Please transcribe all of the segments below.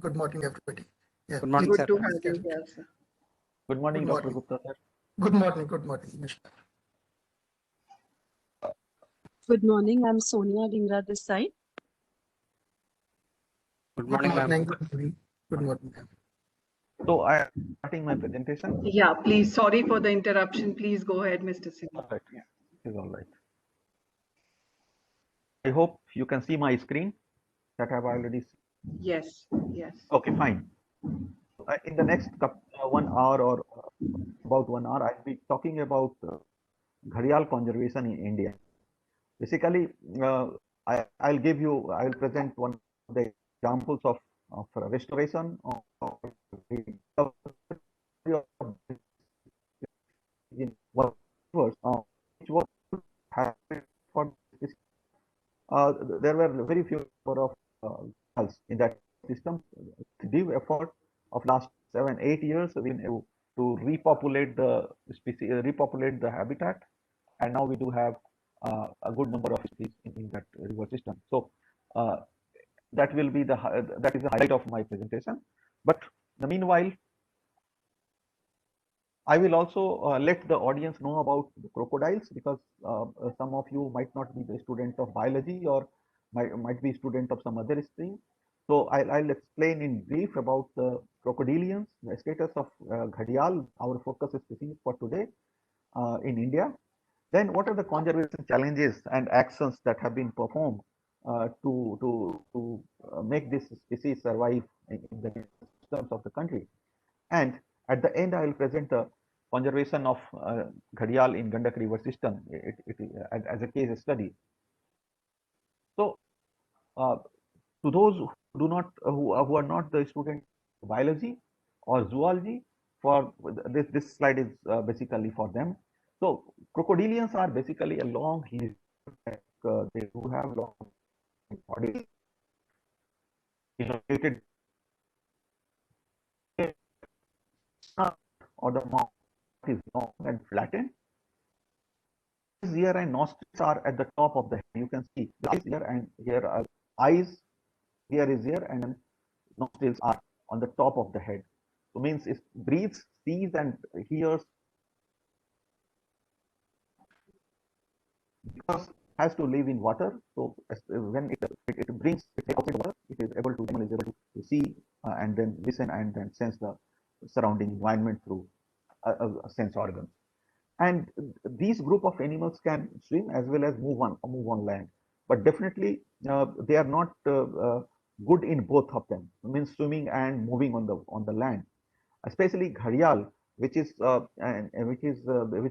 Good morning, everybody. Yeah, Good morning, please, sir. Good to please have carry you on. here, sir. Good morning, Good Dr. morning. Gupta, sir. Good morning, Namaskar. Good morning. I'm Sonia Dhingra this side. Good Good morning, ma'am. morning. Good morning. Good morning, ma'am. So I am starting my presentation. Yeah, please. Sorry for the interruption. Please go ahead, Mr. Singh. All right. It is all right. I hope you can see my screen that I have already seen. Yes, yes. Okay, fine. In the next 1 hour or about 1 hour, I'll be talking about gharial conservation in India. Basically, I'll present one of the examples of restoration of recovery of in one verse, which was happened for this. There were very few number of girls in that system. Deep effort of last 7-8 years, we've been able to repopulate the species, repopulate the habitat, and now we do have a good number of species in that river system. So that will be that is the highlight of my presentation. But meanwhile, I will also let the audience know about the crocodiles, because some of you might not be the student of biology or might be student of some other stream. So I'll explain in brief about the crocodilians, the status of gharial, our focus species for today in India. Then what are the conservation challenges and actions that have been performed to make this species survive in the systems of the country. And at the end, I will present the conservation of gharial in Gandak River system as a case study. So, to those who do not who are not the student of biology or zoology, for this slide is basically for them. So, crocodilians are basically a long lived, they do have long bodies, elongated, or the mouth is long and flattened. His ear and nostrils are at the top of the head. You can see the eyes here, and here are eyes, here is ear, and nostrils are on the top of the head. So means it breathes, sees, and hears, because it has to live in water. So when it brings it outside water, it is able to see and then listen and then sense the surrounding environment through a sense organ. And these group of animals can swim as well as move on land, but definitely they are not good in both of them, means swimming and moving on the land, especially gharial, which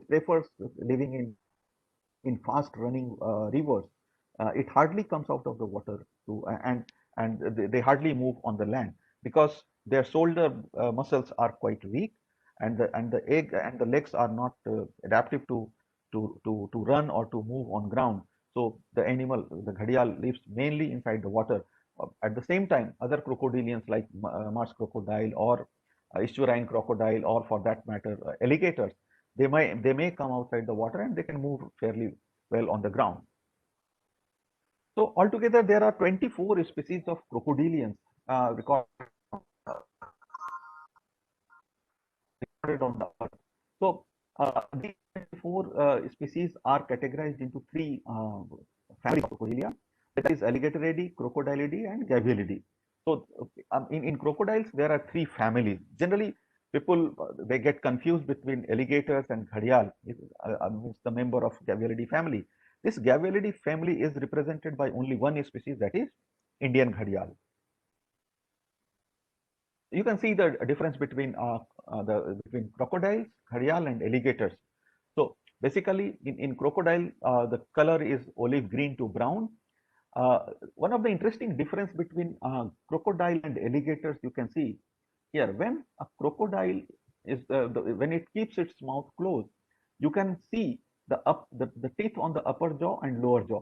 prefers living in fast running rivers. It hardly comes out of the water and they hardly move on the land, because their shoulder muscles are quite weak, and the legs are not adaptive to run or to move on ground. So the animal, the gharial, lives mainly inside the water. At the same time, other crocodilians like marsh crocodile or estuarine crocodile, or for that matter alligators, they may come outside the water and they can move fairly well on the ground. So altogether, there are 24 species of crocodilians recorded on the earth. So these 24 species are categorized into three families of crocodilia. That is alligatoridae, crocodilidae, and gavialidae. So in crocodiles, there are three families. Generally, people they get confused between alligators and gharial. It's the member of gavialidae family. This gavialidae family is represented by only one species, that is Indian gharial. You can see the difference between between crocodiles, gharial, and alligators. So basically, in crocodile, the color is olive green to brown. One of the interesting difference between crocodile and alligators, you can see here, when a crocodile is when it keeps its mouth closed, you can see the teeth on the upper jaw and lower jaw.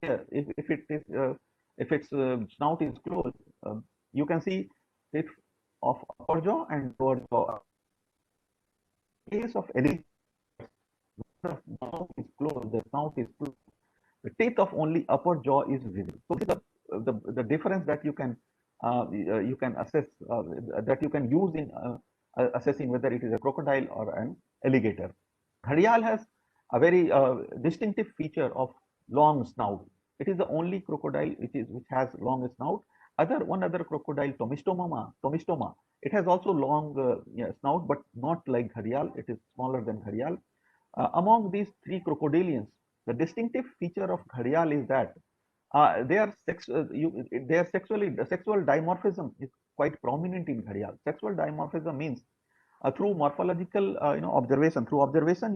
Here, if its snout is closed, you can see teeth of upper jaw and lower jaw. In case of alligator, the mouth is closed, the snout is closed, the teeth of only upper jaw is visible. So this is the difference that you can you can assess that you can use in assessing whether it is a crocodile or an alligator. Gharial has a very distinctive feature of long snout. It is the only crocodile which has long snout. One other crocodile, Tomistoma, it has also long snout, but not like Gharial. It is smaller than Gharial. Among these three crocodilians, the distinctive feature of Gharial is that their sexual dimorphism is quite prominent in Gharial. Sexual dimorphism means through morphological observation. Through observation,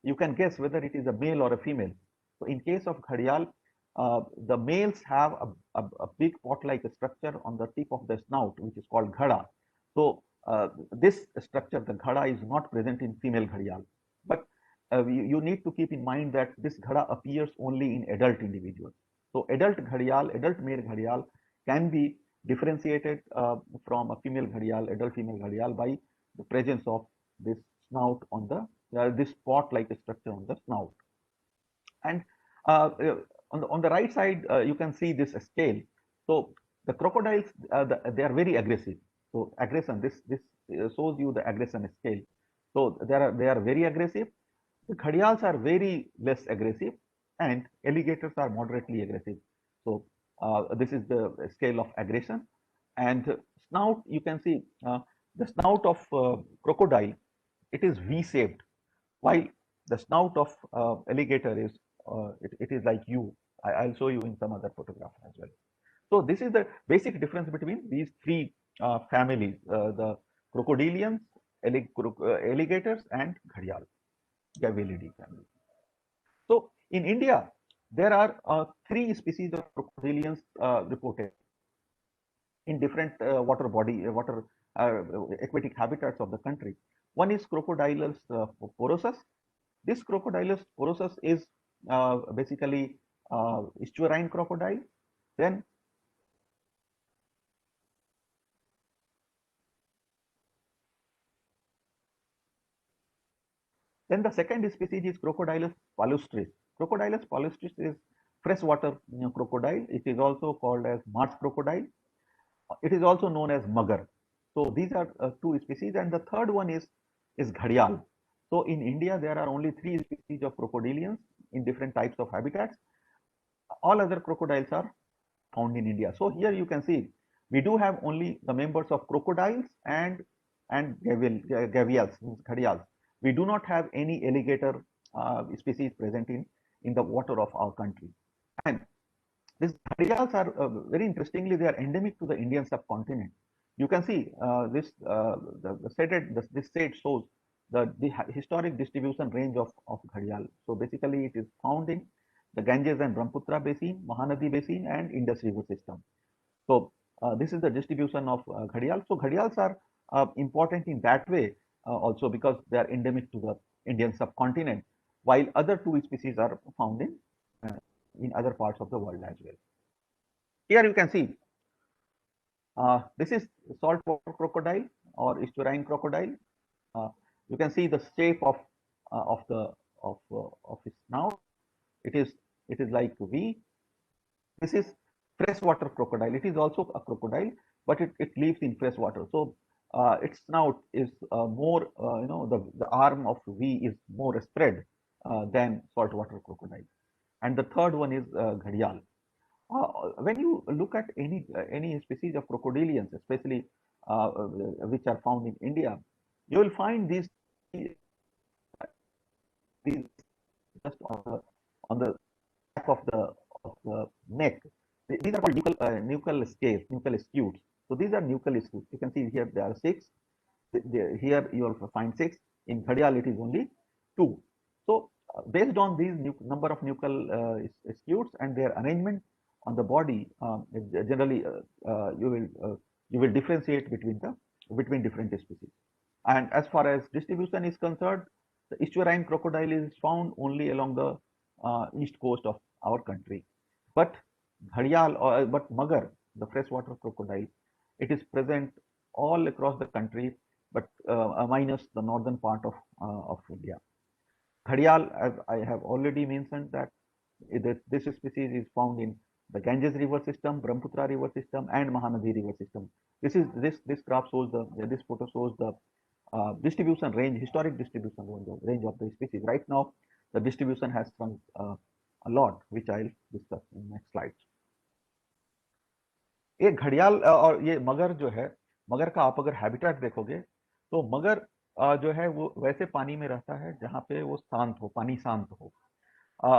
you can guess whether it is a male or a female. So in case of Gharial, the males have a big pot-like structure on the tip of the snout, which is called ghada. So this structure, the ghada, is not present in female Gharial. But you need to keep in mind that this ghada appears only in adult individuals. So adult male Gharial can be differentiated from a female Gharial, adult female Gharial, by the presence of this snout on the this pot-like structure on the snout. And on the right side, you can see this scale. So the crocodiles, they are very aggressive. So aggression, this shows you the aggression scale. So they are very aggressive. The Gharials are very less aggressive, and alligators are moderately aggressive. So this is the scale of aggression. And snout, you can see the snout of crocodile, it is V-shaped, while the snout of alligator is it is like U. I'll show you in some other photograph as well. So this is the basic difference between these three families: the crocodilians, alligators, and Gharial, Gavelidae family. So in India, there are 3 species of crocodilians reported in different water aquatic habitats of the country. One is Crocodylus porosus. This Crocodylus porosus is basically estuarine crocodile. Then the second species is Crocodylus palustris. Crocodylus palustris is freshwater crocodile. It is also called as marsh crocodile. It is also known as mugger. So these are 2 species, and the third one is Gharial. So in India, there are only 3 species of crocodilians in different types of habitats. All other crocodiles are found in India. So here you can see we do have only the members of crocodiles and gavials, Gharials. We do not have any alligator species present in the water of our country. And these Gharials are very interestingly, they are endemic to the Indian subcontinent. You can see this shade shows the historic distribution range of Gharial. So basically, it is found in the Ganges and Brahmaputra basin, Mahanadi basin, and Indus River system. So this is the distribution of Gharial. So Gharials are important in that way also because they are endemic to the Indian subcontinent, while other 2 species are found in other parts of the world as well. Here you can see this is saltwater crocodile or estuarine crocodile. You can see the shape of its snout. It is like V. This is freshwater crocodile. It is also a crocodile, but it lives in freshwater. So its snout is more, the arm of V is more spread than saltwater crocodile. And the third one is Gharial. When you look at any species of crocodilians, especially which are found in India, you will find these just on the back of the neck. These are called nuchal scales, nuchal scutes. So these are nuchal scutes. You can see here there are 6. Here you will find 6. In Gharial it is only 2. So based on these number of nuchal scutes and their arrangement on the body, generally you will differentiate between different species. And as far as distribution is concerned, the estuarine crocodile is found only along the east coast of our country. But Gharial but mugger, the freshwater crocodile, it is present all across the country, but minus the northern part of India. Gharial, as I have already mentioned, that this species is found in the Ganges river system, Brahmaputra river system, and Mahanadi river system. This graph shows this photo shows the distribution range, historic distribution range of the species. Right now, the distribution has shrunk a lot, which I'll discuss in next slides. ये घड़ियाल और ये मगर जो है, मगर का आप अगर हैबिटेट देखोगे तो मगर जो है वो वैसे पानी में रहता है जहाँ पे वो शांत हो, पानी शांत हो।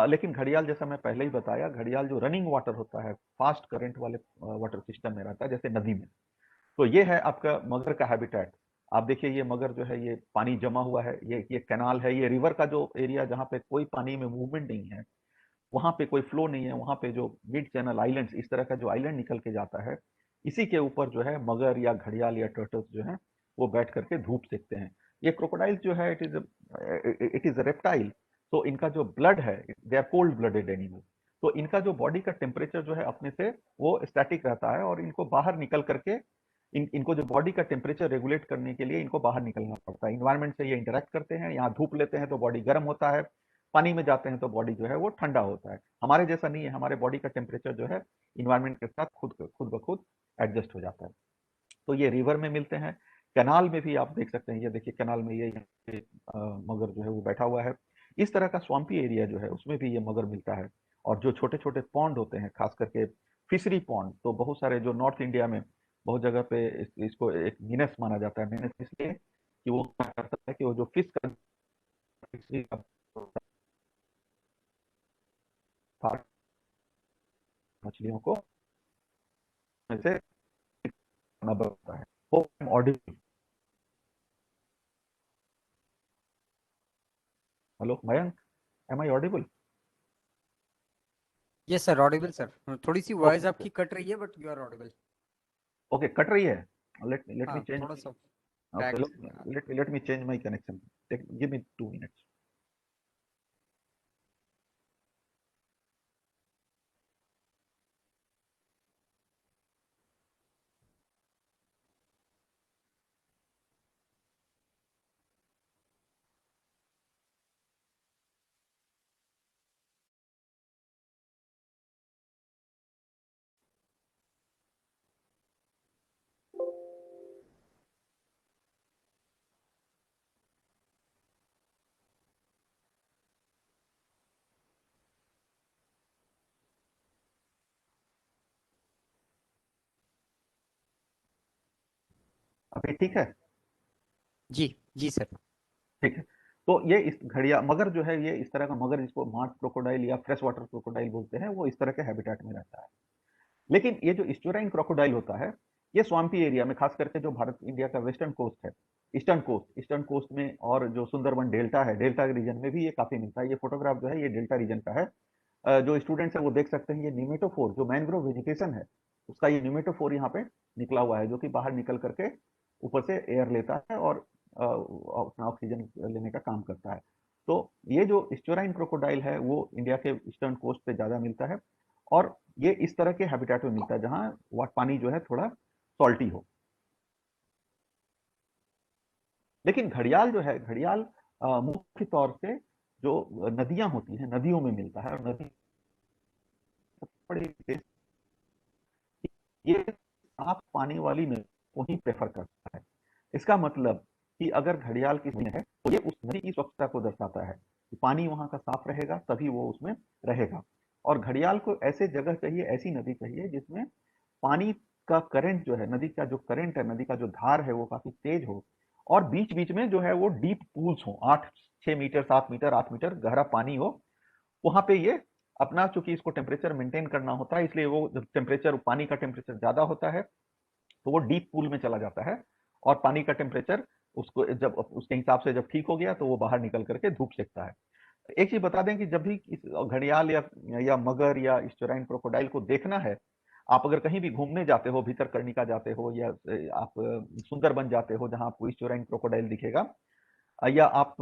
लेकिन घड़ियाल, जैसा मैं पहले ही बताया, घड़ियाल जो रनिंग वाटर होता है, फास्ट करंट वाले वाटर सिस्टम में रहता है, जैसे नदी में। तो ये है आपका मगर का हैबिटेट। आप देखिए ये मगर जो है, ये पानी जमा हुआ है, ये कैनाल है, ये रिवर का जो एरिया जहाँ पे कोई पानी में मूवमेंट नहीं है, वहां पे कोई फ्लो नहीं है, वहां पे जो मिड चैनल आइलैंड्स, इस तरह का जो आइलैंड निकल के जाता है, इसी के ऊपर जो है मगर या घड़ियाल या टर्टल्स जो है वो बैठ करके धूप सेकते हैं। ये क्रोकोडाइल जो है, इट इज रेप्टाइल, तो इनका जो ब्लड है, they are cold blooded animal, तो इनका जो बॉडी का टेम्परेचर जो है अपने से वो स्टैटिक रहता है, और इनको बाहर निकल करके इनको जो बॉडी का टेम्परेचर रेगुलेट करने के लिए इनको बाहर निकलना पड़ता है। इन्वायरमेंट से ये इंटरेक्ट करते हैं, यहाँ धूप लेते हैं तो बॉडी गर्म होता है, पानी में जाते हैं तो बॉडी जो है वो ठंडा होता है। हमारे जैसा नहीं है, हमारे बॉडी का टेम्परेचर जो है इन्वायरमेंट के साथ खुद ब खुद एडजस्ट हो जाता है। तो ये रिवर में मिलते हैं, कैनाल में भी आप देख सकते हैं, ये देखिए कैनाल में ये मगर जो है वो बैठा हुआ है। इस तरह का स्वाम्पी एरिया जो है उसमें भी ये मगर मिलता है। और जो छोटे छोटे पॉन्ड होते हैं, खास करके फिशरी पॉन्ड, तो बहुत सारे जो नॉर्थ इंडिया में बहुत जगह पे इसको एक मीनस माना जाता है। मीनस इसलिए कि वो क्या करता है कि वो जो फिश का मछलियों को से बनता है। Audible? Hello Mayank, am I audible? Yes sir, audible sir. थोड़ी सी वॉइस आपकी कट रही है, but you are audible. Okay, cut रही है। लेट मी चेंज, थोड़ा सा let me change my connection. Give me 2 minutes. अभी ठीक है? जी जी सर। ठीक है। तो ये इस घड़िया मगर जो है, ये इस तरह का मगर, जिसको मार्ट क्रोकोडाइल या फ्रेश वाटर क्रोकोडाइल बोलते हैं, वो इस तरह के हैबिटेट में रहता है। लेकिन ये जो इस्टुराइन क्रोकोडाइल होता है, ये स्वाम्पी एरिया में, खास करके जो भारत इंडिया का वेस्टर्न कोस्ट है, ईस्टर्न कोस्ट में, और जो सुंदरबन डेल्टा है, डेल्टा रीजन में भी ये काफी मिलता है। ये फोटोग्राफ जो है ये डेल्टा रीजन का है। जो स्टूडेंट्स है वो देख सकते हैं, ये निमेटोफोर जो मैंग्रोव वेजिटेशन है उसका ये निमेटोफोर यहाँ पे निकला हुआ है, जो कि बाहर निकल करके ऊपर से एयर लेता है और अपना ऑक्सीजन लेने का काम करता है। तो ये जो स्टुराइन क्रोकोडाइल है वो इंडिया के ईस्टर्न कोस्ट पे ज्यादा मिलता है, और ये इस तरह के हैबिटेट में मिलता है जहां पानी जो है थोड़ा सॉल्टी हो। लेकिन घड़ियाल जो है, घड़ियाल मुख्य तौर से जो नदियां होती हैं, नदियों में मिलता है, और नदी बड़ी ये साफ पानी वाली नदी को ही प्रेफर करता है। इसका मतलब कि अगर घड़ियाल की नदी है तो ये उस नदी की स्वच्छता को दर्शाता है कि पानी वहां का साफ रहेगा तभी वो उसमें रहेगा। और घड़ियाल को ऐसे जगह चाहिए, ऐसी नदी चाहिए जिसमें पानी का करंट जो है, नदी का जो करंट है, नदी का जो धार है वो काफी तेज हो, और बीच बीच में जो है वो डीप पूल्स हो, 6 मीटर 7 मीटर 8 मीटर गहरा पानी हो। वहां पे ये अपना, चूंकि इसको टेम्परेचर मेंटेन करना होता है, इसलिए वो जब टेम्परेचर, पानी का टेम्परेचर ज्यादा होता है तो वो डीप पूल में चला जाता है, और पानी का टेम्परेचर उसको जब उसके हिसाब से जब ठीक हो गया तो वो बाहर निकल करके धूप सेकता है। एक चीज बता दें कि जब भी इस घड़ियाल या मगर या स्टुराइन क्रोकोडाइल को देखना है, आप अगर कहीं भी घूमने जाते हो, भीतरकनिका जाते हो, या आप सुंदरबन जाते हो जहां आपको स्टुराइन क्रोकोडाइल दिखेगा, या आप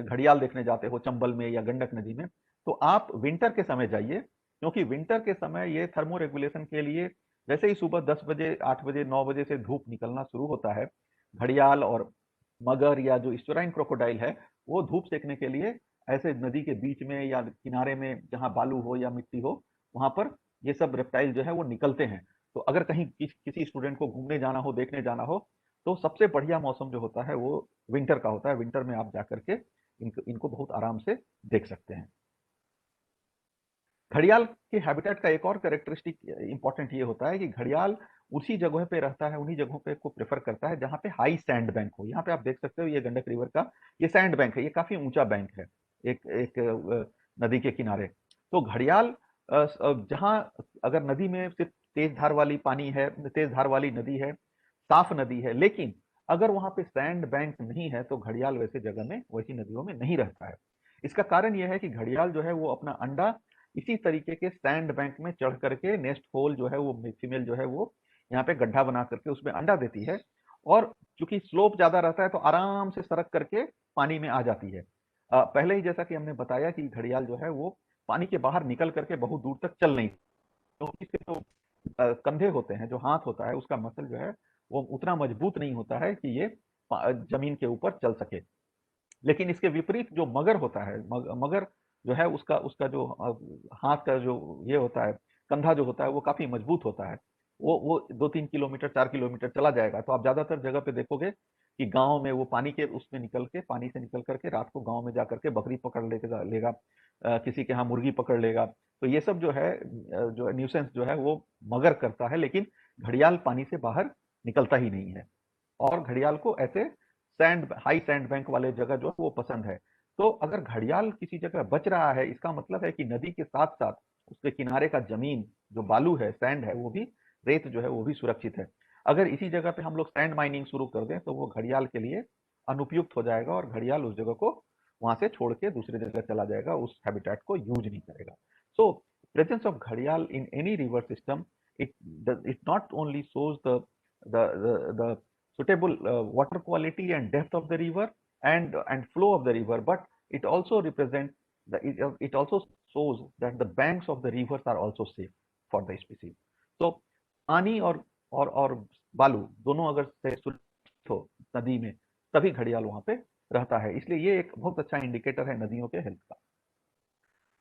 घड़ियाल देखने जाते हो चंबल में या गंडक नदी में, तो आप विंटर के समय जाइए, क्योंकि विंटर के समय ये थर्मो रेगुलेशन के लिए, जैसे ही सुबह 10 बजे 8 बजे 9 बजे से धूप निकलना शुरू होता है, घड़ियाल और मगर या जो स्टुराइन क्रोकोडाइल है वो धूप सेकने के लिए ऐसे नदी के बीच में या किनारे में जहां बालू हो या मिट्टी हो वहां पर ये सब रेप्टाइल जो है वो निकलते हैं। तो अगर कहीं किसी स्टूडेंट को घूमने जाना हो, देखने जाना हो, तो सबसे बढ़िया मौसम जो होता है वो विंटर का होता है। विंटर में आप जाकर के इनको बहुत आराम से देख सकते हैं। घड़ियाल के हैबिटेट का एक और कैरेक्टरिस्टिक इंपॉर्टेंट ये होता है कि घड़ियाल उसी जगह पे रहता है, उन्हीं जगहों पे को प्रेफर करता है जहां पे हाई सैंड बैंक हो। यहाँ पे आप देख सकते हो ये गंडक रिवर का ये सैंड बैंक है, ये काफी ऊंचा बैंक है एक एक नदी के किनारे। तो घड़ियाल जहां अगर नदी में सिर्फ तेज धार वाली पानी है, तेज धार वाली नदी है, साफ नदी है, लेकिन अगर वहां पे सैंड बैंक नहीं है तो घड़ियाल वैसे जगह में, वैसी नदियों में नहीं रहता है। इसका कारण यह है कि घड़ियाल जो है वो अपना अंडा इसी तरीके के सैंड बैंक में चढ़ करके नेस्ट होल जो है वो फीमेल जो है वो यहाँ पे गड्ढा बना करके उसमें अंडा देती है, और चूंकि स्लोप ज्यादा रहता है तो आराम से सरक करके पानी में आ जाती है। पहले ही जैसा कि हमने बताया कि घड़ियाल जो है वो पानी के बाहर निकल करके बहुत दूर तक चल नहीं, क्योंकि इसके जो कंधे होते हैं, जो हाथ होता है, उसका मसल जो है वो उतना मजबूत नहीं होता है कि ये जमीन के ऊपर चल सके। लेकिन इसके विपरीत जो मगर होता है, मगर जो है उसका उसका जो हाथ का जो ये होता है, कंधा जो होता है वो काफी मजबूत होता है। वो 2-3 किलोमीटर 4 किलोमीटर चला जाएगा। तो आप ज्यादातर जगह पे देखोगे कि गांव में वो पानी के उसमें निकल के, पानी से निकल करके रात को गांव में जा करके बकरी पकड़ लेगा, किसी के यहाँ मुर्गी पकड़ लेगा। तो ये सब जो है जो न्यूसेंस जो है वो मगर करता है, लेकिन घड़ियाल पानी से बाहर निकलता ही नहीं है। और घड़ियाल को ऐसे हाई सैंड बैंक वाले जगह जो है वो पसंद है। तो अगर घड़ियाल किसी जगह बच रहा है, इसका मतलब है कि नदी के साथ साथ उसके किनारे का जमीन जो बालू है, सैंड है, वो भी, रेत जो है वो भी सुरक्षित है। अगर इसी जगह पे हम लोग सैंड माइनिंग शुरू कर दें तो वो घड़ियाल के लिए अनुपयुक्त हो जाएगा और घड़ियाल उस जगह को वहां से छोड़ के दूसरी जगह चला जाएगा, उस हैबिटेट को यूज नहीं करेगा। सो प्रेजेंस ऑफ घड़ियाल in any river system, it not only shows the suitable water quality and depth of the river and flow of the river, but it also represents it also shows that the banks of the rivers are also safe for the species. So पानी और बालू दोनों अगर से सुरक्षित हो नदी में, तभी घड़ियाल वहां पे रहता है। इसलिए ये एक बहुत अच्छा इंडिकेटर है नदियों के हेल्थ का।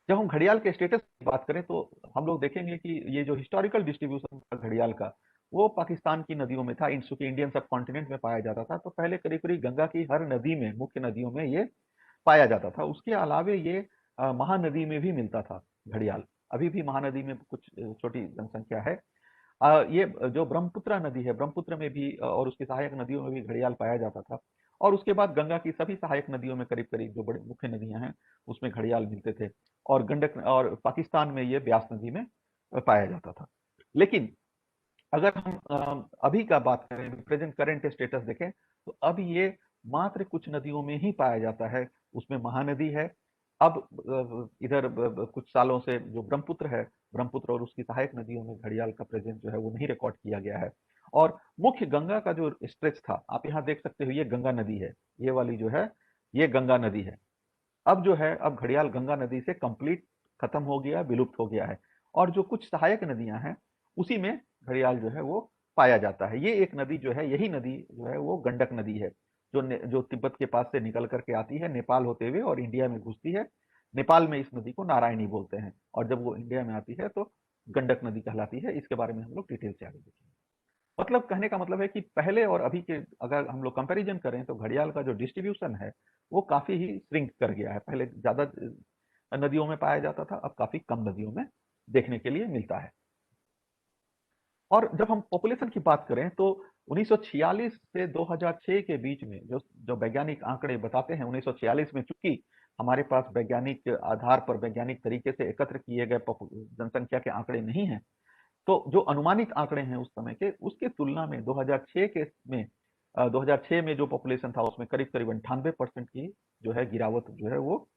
जब हम घड़ियाल के स्टेटस की बात करें तो हम लोग देखेंगे कि ये जो हिस्टोरिकल डिस्ट्रीब्यूशन था घड़ियाल का, वो पाकिस्तान की नदियों में था, इंडियन सब कॉन्टिनेंट में पाया जाता था। तो पहले करीब करीब गंगा की हर नदी में, मुख्य नदियों में ये पाया जाता था। उसके अलावे ये महानदी में भी मिलता था घड़ियाल। अभी भी महानदी में कुछ छोटी जनसंख्या है। ये जो ब्रह्मपुत्र नदी है, ब्रह्मपुत्र में भी और उसकी सहायक नदियों में भी घड़ियाल पाया जाता था। और उसके बाद गंगा की सभी सहायक नदियों में करीब करीब जो बड़ी मुख्य नदियां हैं उसमें घड़ियाल मिलते थे। और गंडक और पाकिस्तान में ये ब्यास नदी में पाया जाता था। लेकिन अगर हम अभी का बात करें, प्रेजेंट करंट स्टेटस देखें, तो अब ये मात्र कुछ नदियों में ही पाया जाता है। उसमें महानदी है। अब इधर कुछ सालों से जो ब्रह्मपुत्र है, ब्रह्मपुत्र और उसकी सहायक नदियों में घड़ियाल का प्रेजेंस जो है वो नहीं रिकॉर्ड किया गया है। और मुख्य गंगा का जो स्ट्रेच था, आप यहाँ देख सकते हो, ये गंगा नदी है, ये वाली जो है ये गंगा नदी है। अब जो है, अब घड़ियाल गंगा नदी से कंप्लीट खत्म हो गया, विलुप्त हो गया है। और जो कुछ सहायक नदियां हैं उसी में घड़ियाल जो है वो पाया जाता है। ये एक नदी जो है, यही नदी जो है वो गंडक नदी है, जो तिब्बत के पास से निकल करके आती है नेपाल होते हुए और इंडिया में घुसती है। नेपाल में इस नदी को नारायणी बोलते हैं, और जब वो इंडिया में आती है तो गंडक नदी कहलाती है। इसके बारे में हम लोग डिटेल से आगे देखेंगे। मतलब कहने का मतलब है कि पहले और अभी के अगर हम लोग कंपैरिजन करें तो घड़ियाल का जो डिस्ट्रीब्यूशन है वो काफी ही श्रिंक कर गया है। पहले ज्यादा नदियों में पाया जाता था, अब काफी कम नदियों में देखने के लिए मिलता है। और जब हम पॉपुलेशन की बात करें तो 1946 से 2006 के बीच में जो जो वैज्ञानिक आंकड़े बताते हैं, 1946 में चूंकि हमारे पास वैज्ञानिक आधार पर, वैज्ञानिक तरीके से एकत्र किए गए जनसंख्या के आंकड़े नहीं है, तो जो अनुमानित आंकड़े हैं उस समय के, उसके तुलना में 2006 में जो पॉपुलेशन था उसमें करीब करीब 98% की जो है गिरावट जो है वो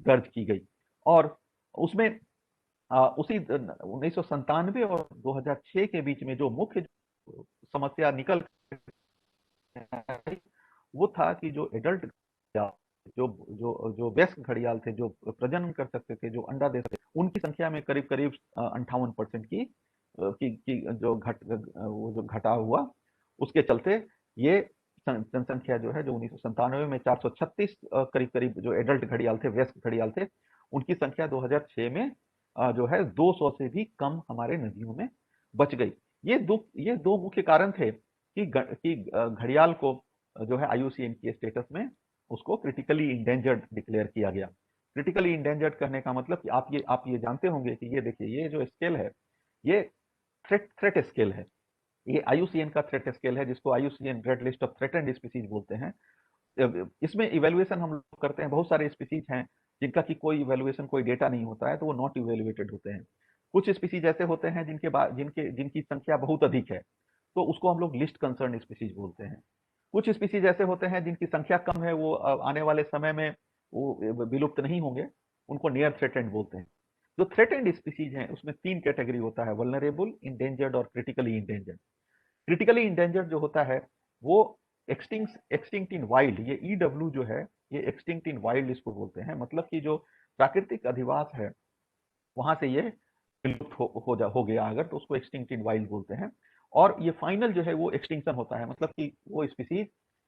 दर्ज की गई। और उसमें उसी 1997 और 2006 के बीच में जो मुख्य समस्या निकल वो था कि जो एडल्ट जो जो जो वयस्क घड़ियाल थे, जो प्रजनन कर सकते थे, जो अंडा दे सकते, उनकी संख्या में करीब करीब 58% की जो घटा हुआ। उसके चलते ये जनसंख्या जो है, जो 1997 में 436 करीब करीब जो एडल्ट घड़ियाल थे, वयस्क घड़ियाल थे, उनकी संख्या 2006 में जो है 200 से भी कम हमारे नदियों में बच गई। ये दो मुख्य कारण थे कि घड़ियाल को जो है IUCN के स्टेटस में उसको क्रिटिकली इंडेंजर्ड डिक्लेयर किया गया। क्रिटिकली इंडेंजर्ड कहने का मतलब कि आप ये जानते होंगे कि ये देखिए, ये जो स्केल है, ये थ्रेट स्केल है। ये IUCN का थ्रेट स्केल है, जिसको IUCN red list of threatened species बोलते हैं। इसमें इवेल्युएशन हम लोग करते हैं, बहुत सारे स्पीसीज हैं जिनका कि कोई इवेल्युएशन, कोई डेटा नहीं होता है, तो वो नॉट इवेल्युएटेड होते हैं। कुछ स्पीसीज ऐसे होते हैं जिनकी संख्या बहुत अधिक है, तो उसको हम लोग लिस्ट कंसर्न स्पीसीज बोलते हैं। कुछ स्पीसीज ऐसे होते हैं जिनकी संख्या कम है, वो आने वाले समय में वो विलुप्त नहीं होंगे, उनको नियर थ्रेटेंड बोलते हैं। जो थ्रेटेंड स्पीसीज हैं उसमें 3 कैटेगरी होता है, वल्नरेबल, इंडेंजर्ड और क्रिटिकली इंडेंजर्ड। क्रिटिकली इंडेंजर्ड जो होता है वो एक्सटिंक्ट इन वाइल्ड, ये EW जो है, ये एक्सटिंक्ट इन वाइल्ड इसको बोलते हैं। मतलब कि जो प्राकृतिक अधिवास है वहां से ये विलुप्त हो गया अगर, तो उसको एक्सटिंक्ट इन वाइल्ड बोलते हैं। और ये फाइनल जो है वो एक्सटिंक्शन होता है, मतलब कि वो स्पीसीज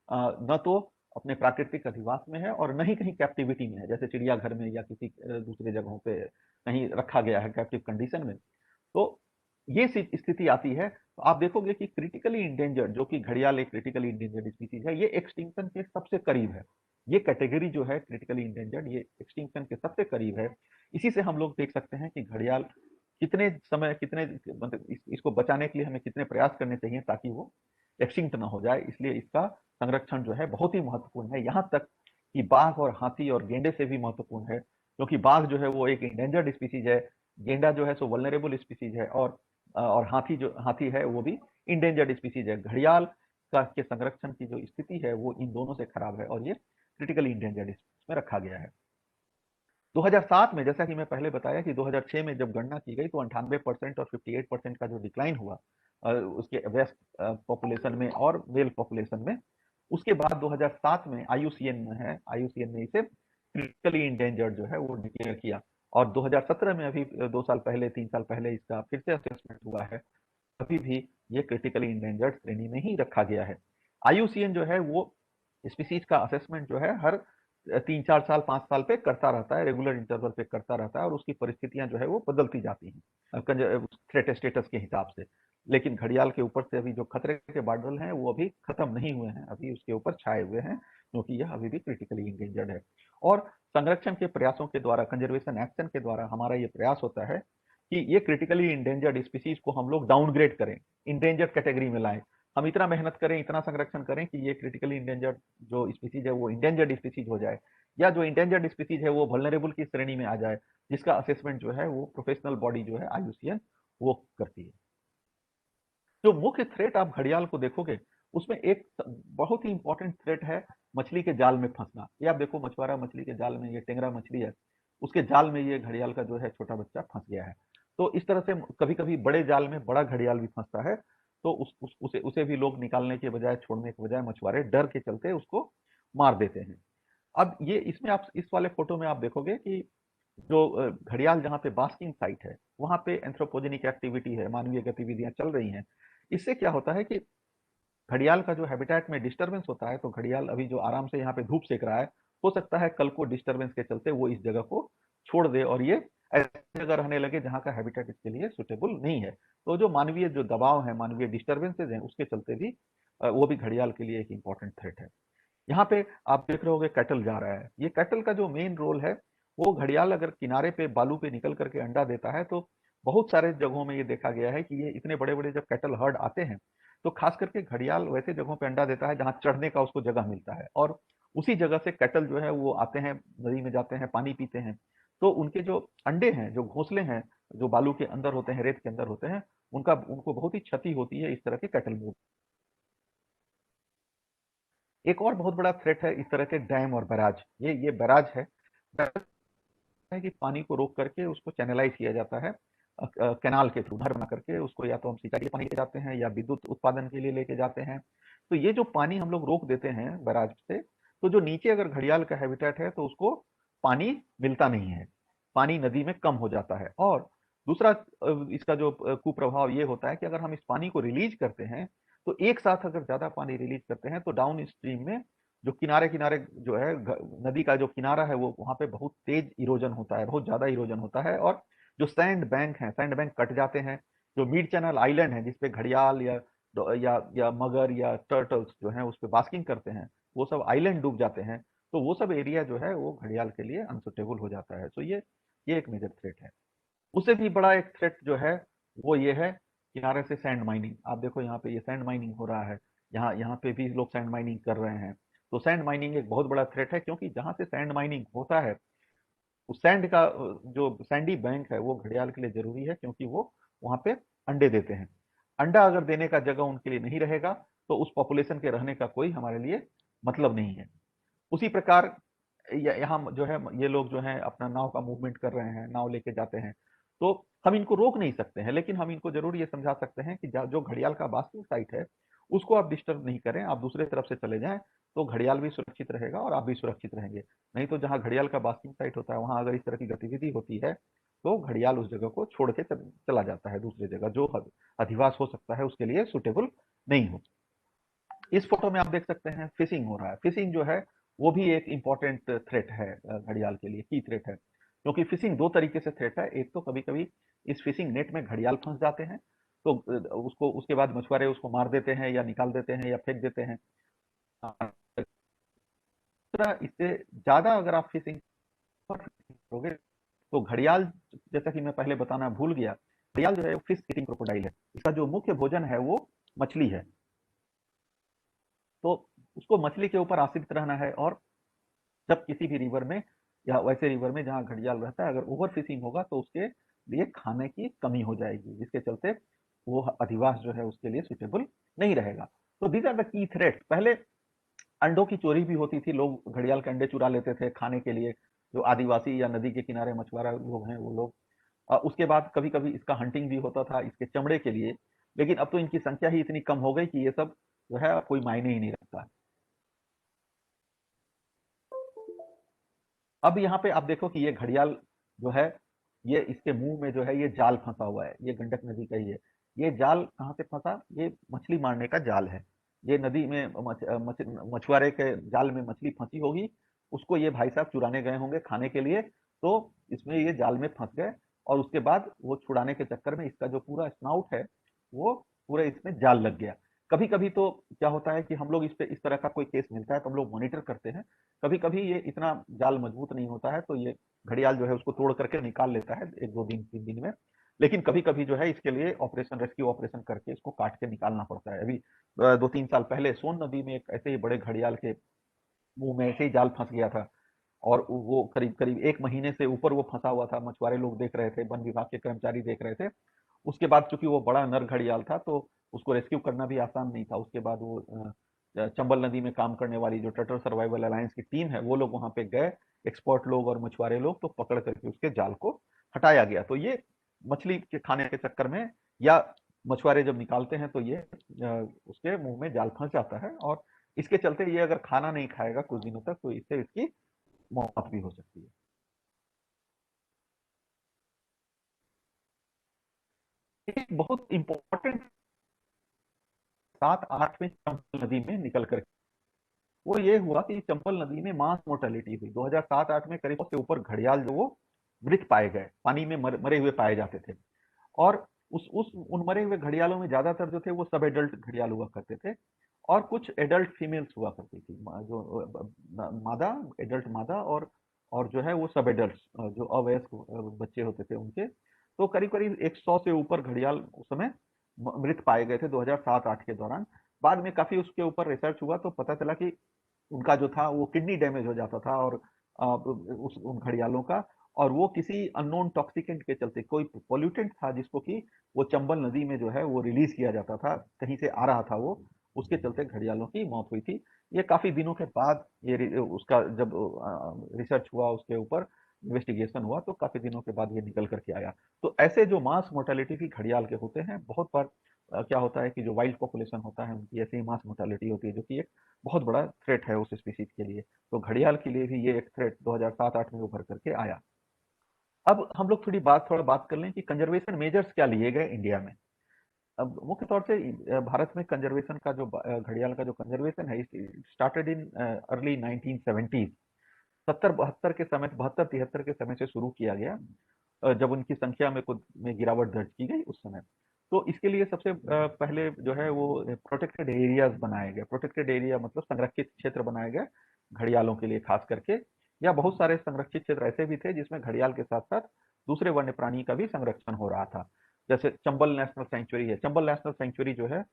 न तो अपने प्राकृतिक अधिवास में है और न ही कहीं कैप्टिविटी में है, जैसे चिड़ियाघर में या किसी दूसरे जगहों पे कहीं रखा गया है कैप्टिव कंडीशन में। तो ये स्थिति आती है, तो आप देखोगे कि क्रिटिकली इंडेंजर्ड, जो कि घड़ियाल एक क्रिटिकली इंडेंजर्ड स्पीसीज है, ये एक्सटिंक्शन के सबसे करीब है। ये कैटेगरी जो है क्रिटिकली इंडेंजर्ड, ये एक्सटिंक्शन के सबसे करीब है। इसी से हम लोग देख सकते हैं कि घड़ियाल कितने समय, कितने मतलब इसको बचाने के लिए हमें कितने प्रयास करने चाहिए ताकि वो एक्सटिंक्ट ना हो जाए। इसलिए इसका संरक्षण जो है बहुत ही महत्वपूर्ण है, यहाँ तक कि बाघ और हाथी और गेंडे से भी महत्वपूर्ण है, क्योंकि बाघ जो है वो एक इंडेंजर्ड स्पीसीज है, गेंडा जो है सो वल्नरेबल स्पीसीज है, और हाथी है वो भी इंडेंजर्ड स्पीसीज है। घड़ियाल का के संरक्षण की जो स्थिति है वो इन दोनों से खराब है, और ये क्रिटिकली इंडेंजर्ड में रखा गया है। 2007 में, जैसा कि मैं पहले बताया कि 2006 में जब गणना की गई, तो 98% और 58% का जो डिक्लाइन हुआ उसके वेस्ट पॉपुलेशन में और मेल पॉपुलेशन में। उसके बाद 2007 में IUCN ने इसे क्रिटिकली इंडेंजर्ड जो है वो डिक्लेयर किया, और 2017 में अभी 2 साल पहले, 3 साल पहले इसका फिर से असेसमेंट हुआ है। अभी भी ये क्रिटिकली इंडेंजर्ड श्रेणी में ही रखा गया है। IUCN जो है वो स्पीसीज का असेसमेंट जो है हर 3-4 साल, 5 साल पे करता रहता है, रेगुलर इंटरवल पे करता रहता है, और उसकी परिस्थितियां जो है वो बदलती जाती हैं थ्रेट स्टेटस के हिसाब से। लेकिन घड़ियाल के ऊपर से अभी जो खतरे के बादल हैं वो अभी खत्म नहीं हुए हैं, अभी उसके ऊपर छाए हुए हैं, क्योंकि यह अभी भी क्रिटिकली इंडेंजर्ड है। और संरक्षण के प्रयासों के द्वारा, कंजर्वेशन एक्शन के द्वारा हमारा ये प्रयास होता है कि ये क्रिटिकली इंडेंजर्ड स्पीसीज को हम लोग डाउनग्रेड करें, इंडेंजर्ड कैटेगरी में लाएं। हम इतना मेहनत करें, इतना संरक्षण करें कि ये क्रिटिकली इंडेंजर्ड जो स्पीसीज है वो इंडेंजर्ड स्पीसीज हो जाए, या जो इंडेंजर्ड स्पीसीज है वो वल्नरेबल की श्रेणी में आ जाए, जिसका असेसमेंट जो है वो प्रोफेशनल बॉडी जो है IUCN वो करती है। जो मुख्य थ्रेट आप घड़ियाल को देखोगे, उसमें एक बहुत ही इंपॉर्टेंट थ्रेट है मछली के जाल में फंसना। ये आप देखो, मछुआरा मछली के जाल में, ये टेंगरा मछली है, उसके जाल में ये घड़ियाल का जो है छोटा बच्चा फंस गया है। तो इस तरह से कभी कभी बड़े जाल में बड़ा घड़ियाल भी फंसता है, तो उसे भी लोग निकालने के बजाय, छोड़ने के बजाय, मछुआरे डर के चलते उसको मार देते हैं। अब ये इसमें आप इस वाले फोटो में आप देखोगे कि जो घड़ियाल जहाँ पे बास्किंग साइट है, वहां पे एंथ्रोपोजेनिक एक्टिविटी है, मानवीय गतिविधियां चल रही हैं। इससे क्या होता है कि घड़ियाल का जो हैबिटेट में डिस्टरबेंस होता है, तो घड़ियाल अभी जो आराम से यहाँ पे धूप सेक रहा है, हो सकता है कल को डिस्टरबेंस के चलते वो इस जगह को छोड़ दे और ये ऐसी जगह रहने लगे जहाँ का हैबिटेट इसके लिए सुटेबल नहीं है। तो जो मानवीय जो दबाव है, मानवीय डिस्टरबेंसेज हैं, उसके चलते भी वो भी घड़ियाल के लिए एक इंपॉर्टेंट थ्रेट है। यहाँ पे आप देख रहे होगे कैटल जा रहा है। ये कैटल का जो मेन रोल है, वो घड़ियाल अगर किनारे पे बालू पे निकल करके अंडा देता है, तो बहुत सारे जगहों में ये देखा गया है कि ये इतने बड़े बड़े जब कैटल हर्ड आते हैं, तो खास करके घड़ियाल वैसे जगहों पे अंडा देता है जहाँ चढ़ने का उसको जगह मिलता है, और उसी जगह से कैटल जो है वो आते हैं, नदी में जाते हैं, पानी पीते हैं। तो उनके जो अंडे हैं, जो घोंसले हैं, जो बालू के अंदर होते हैं, रेत के अंदर होते हैं, उनको बहुत ही क्षति होती है इस तरह के कैटल मूव। एक और बहुत बड़ा थ्रेट है इस तरह के डैम और बैराज। ये बैराज है कि पानी को रोक करके उसको चैनलाइज किया जाता है, कैनाल के थ्रू, नहर बना करके उसको या तो हम सिंचाई के पानी लेके जाते हैं या विद्युत उत्पादन के लिए लेके जाते हैं। तो ये जो पानी हम लोग रोक देते हैं बैराज से, तो जो नीचे अगर घड़ियाल का हैबिटेट है तो उसको पानी मिलता नहीं है, पानी नदी में कम हो जाता है। और दूसरा इसका जो कुप्रभाव ये होता है कि अगर हम इस पानी को रिलीज करते हैं, तो एक साथ अगर ज्यादा पानी रिलीज करते हैं, तो डाउन स्ट्रीम में जो किनारे किनारे जो है नदी का जो किनारा है, वो वहां पे बहुत तेज इरोजन होता है, बहुत ज्यादा इरोजन होता है, और जो सैंड बैंक हैं, सैंड बैंक कट जाते हैं, जो मिड चैनल आइलैंड है जिसपे घड़ियाल या मगर या टर्टल्स जो हैं उस पे बास्किंग करते हैं, वो सब आइलैंड डूब जाते हैं, तो वो सब एरिया जो है वो घड़ियाल के लिए अनसुटेबल हो जाता है। तो ये एक मेजर थ्रेट है। उससे भी बड़ा एक थ्रेट जो है वो ये है किनारे से सैंड माइनिंग। आप देखो यहाँ पे ये सैंड माइनिंग हो रहा है, यहाँ यहाँ पे भी लोग सैंड माइनिंग कर रहे हैं। तो सैंड माइनिंग एक बहुत बड़ा थ्रेट है, क्योंकि जहाँ से सैंड माइनिंग होता है उस सैंड का जो सैंडी बैंक है वो घड़ियाल के लिए जरूरी है, क्योंकि वो वहाँ पे अंडे देते हैं। अंडा अगर देने का जगह उनके लिए नहीं रहेगा तो उस पॉपुलेशन के रहने का कोई हमारे लिए मतलब नहीं है। उसी प्रकार यहाँ जो है ये लोग जो है अपना नाव का मूवमेंट कर रहे हैं, नाव लेके जाते हैं, तो हम इनको रोक नहीं सकते हैं, लेकिन हम इनको जरूर ये समझा सकते हैं कि जो घड़ियाल का बास्टिंग साइट है उसको आप डिस्टर्ब नहीं करें, आप दूसरे तरफ से चले जाएं, तो घड़ियाल भी सुरक्षित रहेगा और आप भी सुरक्षित रहेंगे। नहीं तो जहाँ घड़ियाल का बास्टिंग साइट होता है वहां अगर इस तरह की गतिविधि होती है तो घड़ियाल उस जगह को छोड़ के चला जाता है दूसरी जगह, जो अधिवास हो सकता है उसके लिए सुटेबल नहीं हो। इस फोटो में आप देख सकते हैं फिशिंग हो रहा है। फिशिंग जो है वो भी एक इम्पॉर्टेंट थ्रेट है घड़ियाल के लिए, की थ्रेट है, क्योंकि फिशिंग दो तरीके से थ्रेट है। एक तो कभी कभी इस फिशिंग नेट में घड़ियाल फंस जाते हैं, तो उसको उसके बाद मछुआरे उसको मार देते हैं या निकाल देते हैं या फेंक देते हैं। इससे ज्यादा अगर आप फिशिंग करोगे तो घड़ियाल, जैसा कि मैं पहले बताना भूल गया, घड़ियाल जो है फिश ईटिंग क्रोकोडाइल है। इसका जो मुख्य भोजन है वो मछली है, तो उसको मछली के ऊपर आश्रित रहना है। और जब किसी भी रिवर में या वैसे रिवर में जहाँ घड़ियाल रहता है अगर ओवर फिशिंग होगा तो उसके लिए खाने की कमी हो जाएगी, जिसके चलते वो अधिवास जो है उसके लिए सुटेबल नहीं रहेगा। तो these are the key threat. पहले अंडों की चोरी भी होती थी, लोग घड़ियाल के अंडे चुरा लेते थे खाने के लिए, जो आदिवासी या नदी के किनारे मछुआरा लोग हैं वो लोग। उसके बाद कभी कभी इसका हंटिंग भी होता था इसके चमड़े के लिए, लेकिन अब तो इनकी संख्या ही इतनी कम हो गई कि ये सब जो है कोई मायने ही नहीं रखता। अब यहाँ पे आप देखो कि ये घड़ियाल जो है ये इसके मुंह में जो है ये जाल फंसा हुआ है, ये गंडक नदी का ही है। ये जाल कहाँ से फंसा? ये मछली मारने का जाल है। ये नदी में मछुआरे के जाल में मछली फंसी होगी, उसको ये भाई साहब चुराने गए होंगे खाने के लिए, तो इसमें ये जाल में फंस गए और उसके बाद वो छुड़ाने के चक्कर में इसका जो पूरा स्नाउट है वो पूरे इसमें जाल लग गया। कभी कभी तो क्या होता है कि हम लोग इस पे इस तरह का कोई केस मिलता है तो हम लोग मॉनिटर करते हैं। कभी कभी ये इतना जाल मजबूत नहीं होता है तो ये घड़ियाल जो है उसको तोड़ करके निकाल लेता है एक दो दिन तीन दिन में, लेकिन कभी कभी जो है इसके लिए ऑपरेशन रेस्क्यू ऑपरेशन करके इसको काट के निकालना पड़ता है। अभी 2-3 साल पहले सोन नदी में एक ऐसे ही बड़े घड़ियाल के मुंह में ऐसे ही जाल फंस गया था, और वो करीब करीब 1 महीने से ऊपर वो फंसा हुआ था। मछुआरे लोग देख रहे थे, वन विभाग के कर्मचारी देख रहे थे। उसके बाद चूंकि वो बड़ा नर घड़ियाल था तो उसको रेस्क्यू करना भी आसान नहीं था। उसके बाद वो चंबल नदी में काम करने वाली जो टर्टल सर्वाइवल अलायंस की टीम है वो लोग वहां पे गए, एक्सपर्ट लोग और मछुआरे लोग, तो पकड़ करके उसके जाल को हटाया गया। तो ये मछली के खाने के चक्कर में या मछुआरे जब निकालते हैं तो ये उसके मुंह में जाल फंस जाता है, और इसके चलते ये अगर खाना नहीं खाएगा कुछ दिनों तक तो इससे इसकी मौत भी हो सकती है। एक बहुत इंपॉर्टेंट 7-8 में चंबल नदी में निकल कर वो ये हुआ कि चंबल नदी में मास मोर्टेलिटी हुई 2007-8 में। करीब 100 से ऊपर घड़ियाल जो वो मृत पाए गए, पानी में मरे हुए पाए जाते थे। और उस उन मरे हुए घड़ियालों में ज्यादातर जो थे वो सब एडल्ट घड़ियाल हुआ करते थे, और कुछ एडल्ट फीमेल्स हुआ करती थी, जो मादा, एडल्ट मादा, और जो है वो सब एडल्ट जो अवयस्क बच्चे होते थे उनके। तो करीब करीब 100 से ऊपर घड़ियाल उस समय मृत पाए गए थे 2007-8 के दौरान। बाद में काफी उसके ऊपर रिसर्च हुआ तो पता चला कि उनका जो था वो किडनी डैमेज हो जाता था, और उन घड़ियालों का, और वो किसी अननोन टॉक्सिकेंट के चलते, कोई पोल्यूटेंट था जिसको कि वो चंबल नदी में जो है वो रिलीज किया जाता था, कहीं से आ रहा था वो, उसके चलते घड़ियालों की मौत हुई थी। ये काफी दिनों के बाद ये उसका जब रिसर्च हुआ उसके ऊपर, इन्वेस्टिगेशन हुआ, तो काफी दिनों के बाद ये निकल करके आया। तो ऐसे जो मास मोर्टेलिटी भी घड़ियाल के होते हैं, बहुत बार क्या होता है कि जो वाइल्ड पॉपुलेशन होता है उनकी ऐसी मास मोर्टेलिटी होती है, जो कि एक बहुत बड़ा थ्रेट है उस स्पीसीज के लिए। तो घड़ियाल के लिए भी ये एक थ्रेट 2007-8 में उभर करके आया। अब हम लोग थोड़ा बात कर लें कि कंजर्वेशन मेजर्स क्या लिए गए इंडिया में। अब मुख्य तौर से भारत में कंजर्वेशन का जो घड़ियाल का जो कंजर्वेशन है स्टार्टेड इन अर्ली 1970s, 70-72 के समय, 72-73 के समय से शुरू किया गया। जब उनकी संख्या में गिरावट दर्ज की गई उस समय। तो इसके लिए सबसे पहले जो है वो प्रोटेक्टेड एरियाज बनाए गए। प्रोटेक्टेड एरिया मतलब संरक्षित क्षेत्र बनाए गए घड़ियालों के लिए खास करके, या बहुत सारे संरक्षित क्षेत्र ऐसे भी थे जिसमें घड़ियाल के साथ साथ दूसरे वन्य प्राणी का भी संरक्षण हो रहा था। जैसे चंबल नेशनल सेंचुरी है। चंबल नेशनल सेंचुरी जो है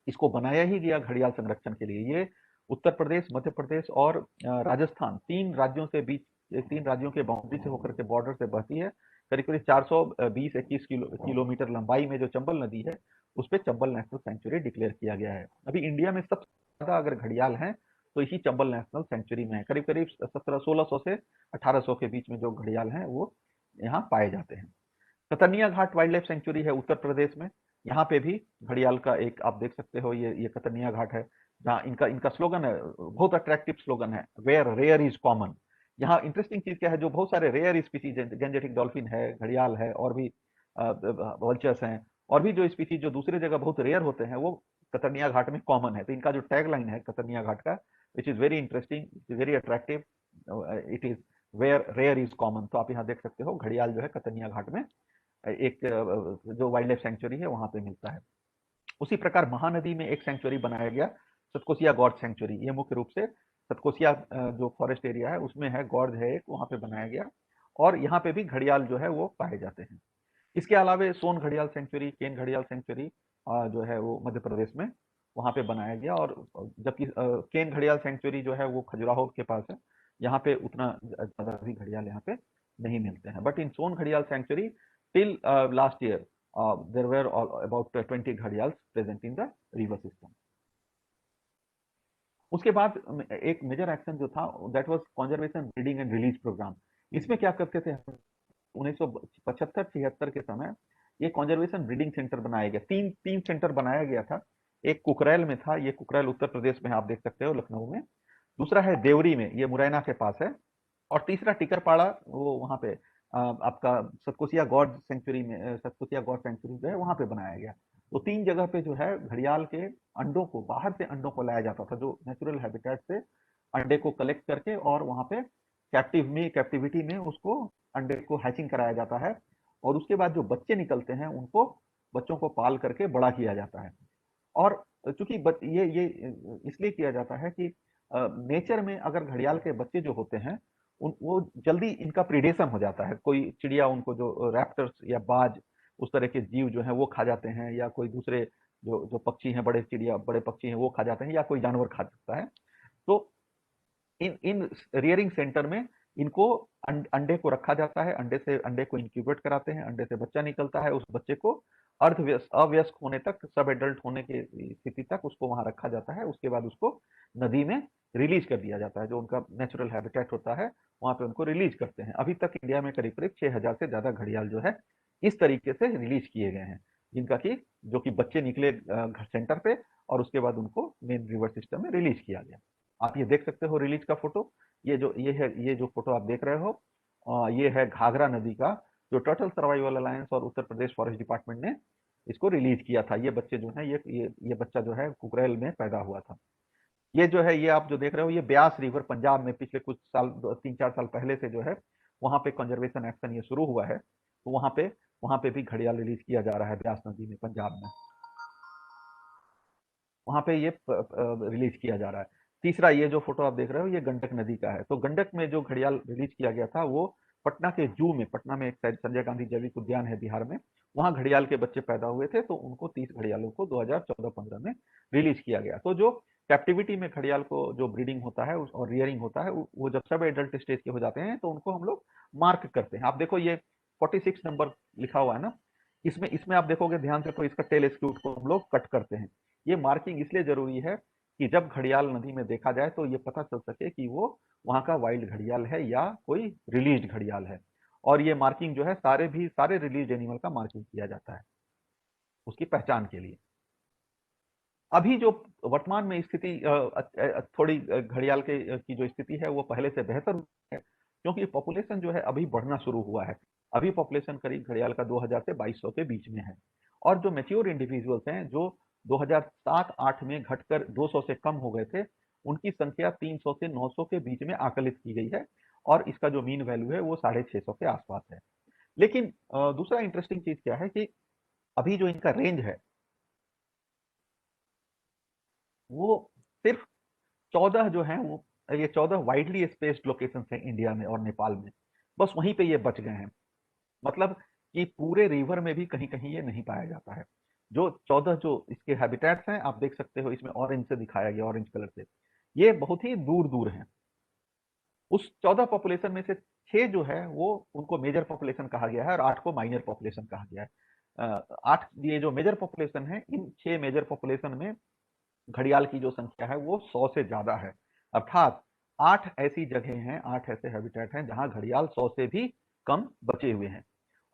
इसको बनाया ही गया घड़ियाल संरक्षण के लिए। ये उत्तर प्रदेश, मध्य प्रदेश और राजस्थान, तीन राज्यों के बाउंड्री से होकर के बॉर्डर से बहती है। करीब करीब 420-21 किलोमीटर लंबाई में जो चंबल नदी है उस पर चंबल नेशनल सेंचुरी डिक्लेयर किया गया है। अभी इंडिया में सबसे ज्यादा अगर घड़ियाल हैं तो इसी चंबल नेशनल सेंचुरी में है। करीब करीब 1600 से 1800 के बीच में जो घड़ियाल हैं वो यहाँ पाए जाते हैं। कतर्निया घाट वाइल्ड लाइफ सेंचुरी है उत्तर प्रदेश में। यहाँ पे भी घड़ियाल का एक आप देख सकते हो, ये कतर्निया घाट है, जहाँ इनका स्लोगन है, बहुत अट्रैक्टिव स्लोगन है, वेयर रेयर इज कॉमन। यहाँ इंटरेस्टिंग चीज क्या है, जो बहुत सारे रेयर स्पीसीज, गेंजेटिक डॉल्फिन है, घड़ियाल है, और भी वल्चर्स हैं, और भी जो स्पीसीज जो दूसरी जगह बहुत रेयर होते हैं वो कतर्निया घाट में कॉमन है। तो इनका जो टैग लाइन है कतर्निया घाट का, which is very interesting, very attractive, it is where rare is common. तो आप यहाँ देख सकते हो घड़ियाल जो है कतर्निया घाट में एक जो वाइल्ड लाइफ सेंचुरी है वहां पे मिलता है। उसी प्रकार महानदी में एक सेंचुरी बनाया गया, सतकोसिया गॉर्ज सेंचुरी। ये मुख्य रूप से सतकोसिया जो फॉरेस्ट एरिया है उसमें है, गॉर्ज है एक, वहां पे बनाया गया, और यहाँ पे भी घड़ियाल जो है वो पाए जाते हैं। इसके अलावा सोन घड़ियाल सेंचुरी, केन घड़ियाल सेंचुरी जो है वो मध्य प्रदेश में वहां पे बनाया गया, और जबकि केन घड़ियाल सेंचुरी जो है वो खजुराहो के पास है, यहाँ पे उतना ज्यादा भी घड़ियाल यहाँ पे नहीं मिलते हैं। बट इन सोन घड़ियाल sanctuary till last year there were about 20 gharials present in the river system. उसके बाद एक मेजर एक्शन जो था that was conservation breeding and release program। इसमें क्या करते थे, 1975-76 के समय ये कंजर्वेशन ब्रीडिंग सेंटर बनाया गया। तीन सेंटर बनाया गया था। एक कुकरेल में था, ये कुकरेल उत्तर प्रदेश में आप देख सकते हो, लखनऊ में। दूसरा है देवरी में, ये मुरैना के पास है। और तीसरा टिकरपाड़ा, वो वहां पे आपका सतकोसिया गॉर्ज सेंचुरी में, सतकोसिया गॉर्ज सेंचुरी जो है वहां पे बनाया गया। तो तीन जगह पे जो है घड़ियाल के अंडों को, बाहर से अंडों को लाया जाता था, जो नेचुरल हैबिटेट से अंडे को कलेक्ट करके, और वहां पे कैप्टिविटी में उसको अंडे को हैचिंग कराया जाता है, और उसके बाद जो बच्चे निकलते हैं उनको, बच्चों को पाल करके बड़ा किया जाता है। और चूंकि ये इसलिए किया जाता है कि नेचर में अगर घड़ियाल के बच्चे जो होते हैं वो जल्दी इनका प्रीडेशन हो जाता है। कोई चिड़िया उनको, जो रैप्टर्स या बाज उस तरह के जीव जो हैं वो खा जाते हैं, या कोई दूसरे जो पक्षी हैं, बड़े पक्षी हैं वो खा जाते हैं, या कोई जानवर खा सकता है। तो इन रियरिंग सेंटर में इनको अंडे को रखा जाता है, अंडे को इंक्यूबेट कराते हैं, अंडे से बच्चा निकलता है, उस बच्चे को अवयस्क होने तक, सब एडल्ट होने की स्थिति तक उसको वहां रखा जाता है। उसके बाद उसको नदी में रिलीज कर दिया जाता है, जो उनका नेचुरल हैबिटेट होता है वहां पे उनको रिलीज करते हैं। अभी तक इंडिया में करीब करीब 6000 से ज्यादा घड़ियाल जो है इस तरीके से रिलीज किए गए हैं, जिनका की जो कि बच्चे निकले सेंटर पे, और उसके बाद उनको मेन रिवर सिस्टम में रिलीज किया गया। आप ये देख सकते हो रिलीज का फोटो। ये जो फोटो आप देख रहे हो, ये है घाघरा नदी का, जो टर्टल सर्वाइवल अलायंस और उत्तर प्रदेश फॉरेस्ट डिपार्टमेंट ने इसको रिलीज किया था। ये बच्चे जो है, ये बच्चा जो है कुकरेल में पैदा हुआ था। ये जो है, ये आप जो देख रहे हो, ये ब्यास रिवर पंजाब में पिछले कुछ साल, 3-4 साल पहले से जो है वहां पे कंजर्वेशन एक्शन ये शुरू हुआ है। तो वहां पे भी घड़ियाल रिलीज किया जा रहा है ब्यास नदी में, पंजाब में, वहां पे ये रिलीज किया जा रहा है। तीसरा ये जो फोटो आप देख रहे हो ये गंडक नदी का है। तो गंडक में जो घड़ियाल रिलीज किया गया था वो पटना के जू में, पटना में एक संजय गांधी जैविक उद्यान है बिहार में, वहां घड़ियाल के बच्चे पैदा हुए थे। तो उनको 30 घड़ियालों को 2014-15 में रिलीज किया गया। तो जो कैप्टिविटी में घड़ियाल को जो ब्रीडिंग होता है और रियरिंग होता है, वो जब सब एडल्ट स्टेज के हो जाते हैं तो उनको हम लोग मार्क करते हैं। आप देखो ये 46 नंबर लिखा हुआ है ना, इसमें आप देखोगे ध्यान से, तो इसका टेल स्क्यूट को हम लोग कट करते हैं। ये मार्किंग इसलिए जरूरी है कि जब घड़ियाल नदी में देखा जाए तो ये पता चल सके कि वो वहां का वाइल्ड घड़ियाल है या कोई रिलीज घड़ियाल है। और ये मार्किंग जो है सारे रिलीज एनिमल का मार्किंग किया जाता है उसकी पहचान के लिए। अभी जो वर्तमान में स्थिति, थोड़ी घड़ियाल की जो स्थिति है वो पहले से बेहतर है, क्योंकि पॉपुलेशन जो है अभी बढ़ना शुरू हुआ है। अभी पॉपुलेशन करीब घड़ियाल का 2000 से 2200 के बीच में है, और जो मैच्योर इंडिविजुअल्स हैं जो 2007-8 में घटकर 200 से कम हो गए थे, उनकी संख्या 300 से 900 के बीच में आकलित की गई है, और इसका जो मीन वैल्यू है वो 650 के आसपास है। लेकिन दूसरा इंटरेस्टिंग चीज क्या है कि अभी जो इनका रेंज है वो सिर्फ 14 जो है वो, ये 14 वाइडली स्पेस्ड लोकेशन है इंडिया में और नेपाल में, बस वहीं पे ये बच गए हैं। मतलब कि पूरे रिवर में भी कहीं कहीं ये नहीं पाया जाता है। जो 14 जो इसके हैबिटेट्स हैं आप देख सकते हो, इसमें ऑरेंज से दिखाया गया, ऑरेंज कलर से, ये बहुत ही दूर दूर हैं। उस 14 पॉपुलेशन में से 6 जो है वो उनको मेजर पॉपुलेशन कहा गया है और 8 को माइनर पॉपुलेशन कहा गया है। 8 ये जो मेजर पॉपुलेशन है, इन 6 मेजर पॉपुलेशन में घड़ियाल की जो संख्या है वो 100 से ज्यादा है। अर्थात 8 ऐसी जगह हैं, 8 ऐसे हैबिटेट हैं जहां घड़ियाल 100 से भी कम बचे हुए हैं।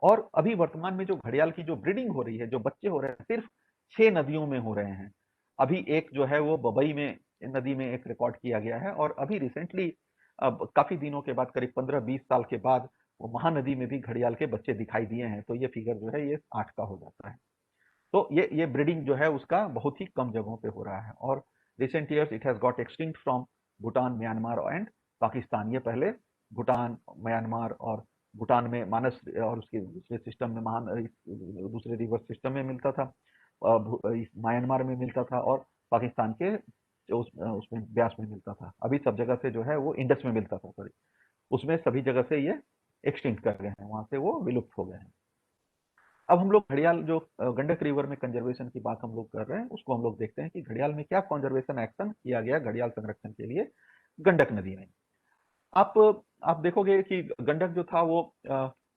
और अभी वर्तमान में जो घड़ियाल की जो ब्रीडिंग हो रही है, जो बच्चे हो रहे हैं, सिर्फ 6 नदियों में हो रहे हैं। अभी एक जो है वो बबई में नदी में एक रिकॉर्ड किया गया है, और अभी रिसेंटली अब काफी दिनों के बाद, करीब 15-20 साल के बाद, वो महानदी में भी घड़ियाल के बच्चे दिखाई दिए हैं। तो ये फिगर जो है ये 8 का हो जाता है। तो ये ब्रीडिंग जो है उसका बहुत ही कम जगहों पे हो रहा है, और recent years it has got extinct from Bhutan, Myanmar and Pakistan. ये पहले भूटान, म्यांमार और भूटान में मानस और उसके दूसरे सिस्टम में दूसरे रिवर सिस्टम में मिलता था, म्यांमार में मिलता था, और पाकिस्तान के उसमें ब्यास में मिलता था। अभी सब जगह से जो है वो इंडस में मिलता था, सॉरी, उसमें सभी जगह से ये एक्सटिंक्ट कर गए हैं, वहां से वो विलुप्त हो गए हैं। अब हम लोग घड़ियाल जो गंडक रिवर में कंजर्वेशन की बात हम लोग कर रहे हैं, उसको हम लोग देखते हैं कि घड़ियाल में क्या कंजर्वेशन एक्शन किया गया घड़ियाल संरक्षण के लिए गंडक नदी में। आप आप देखोगे कि गंडक जो था वो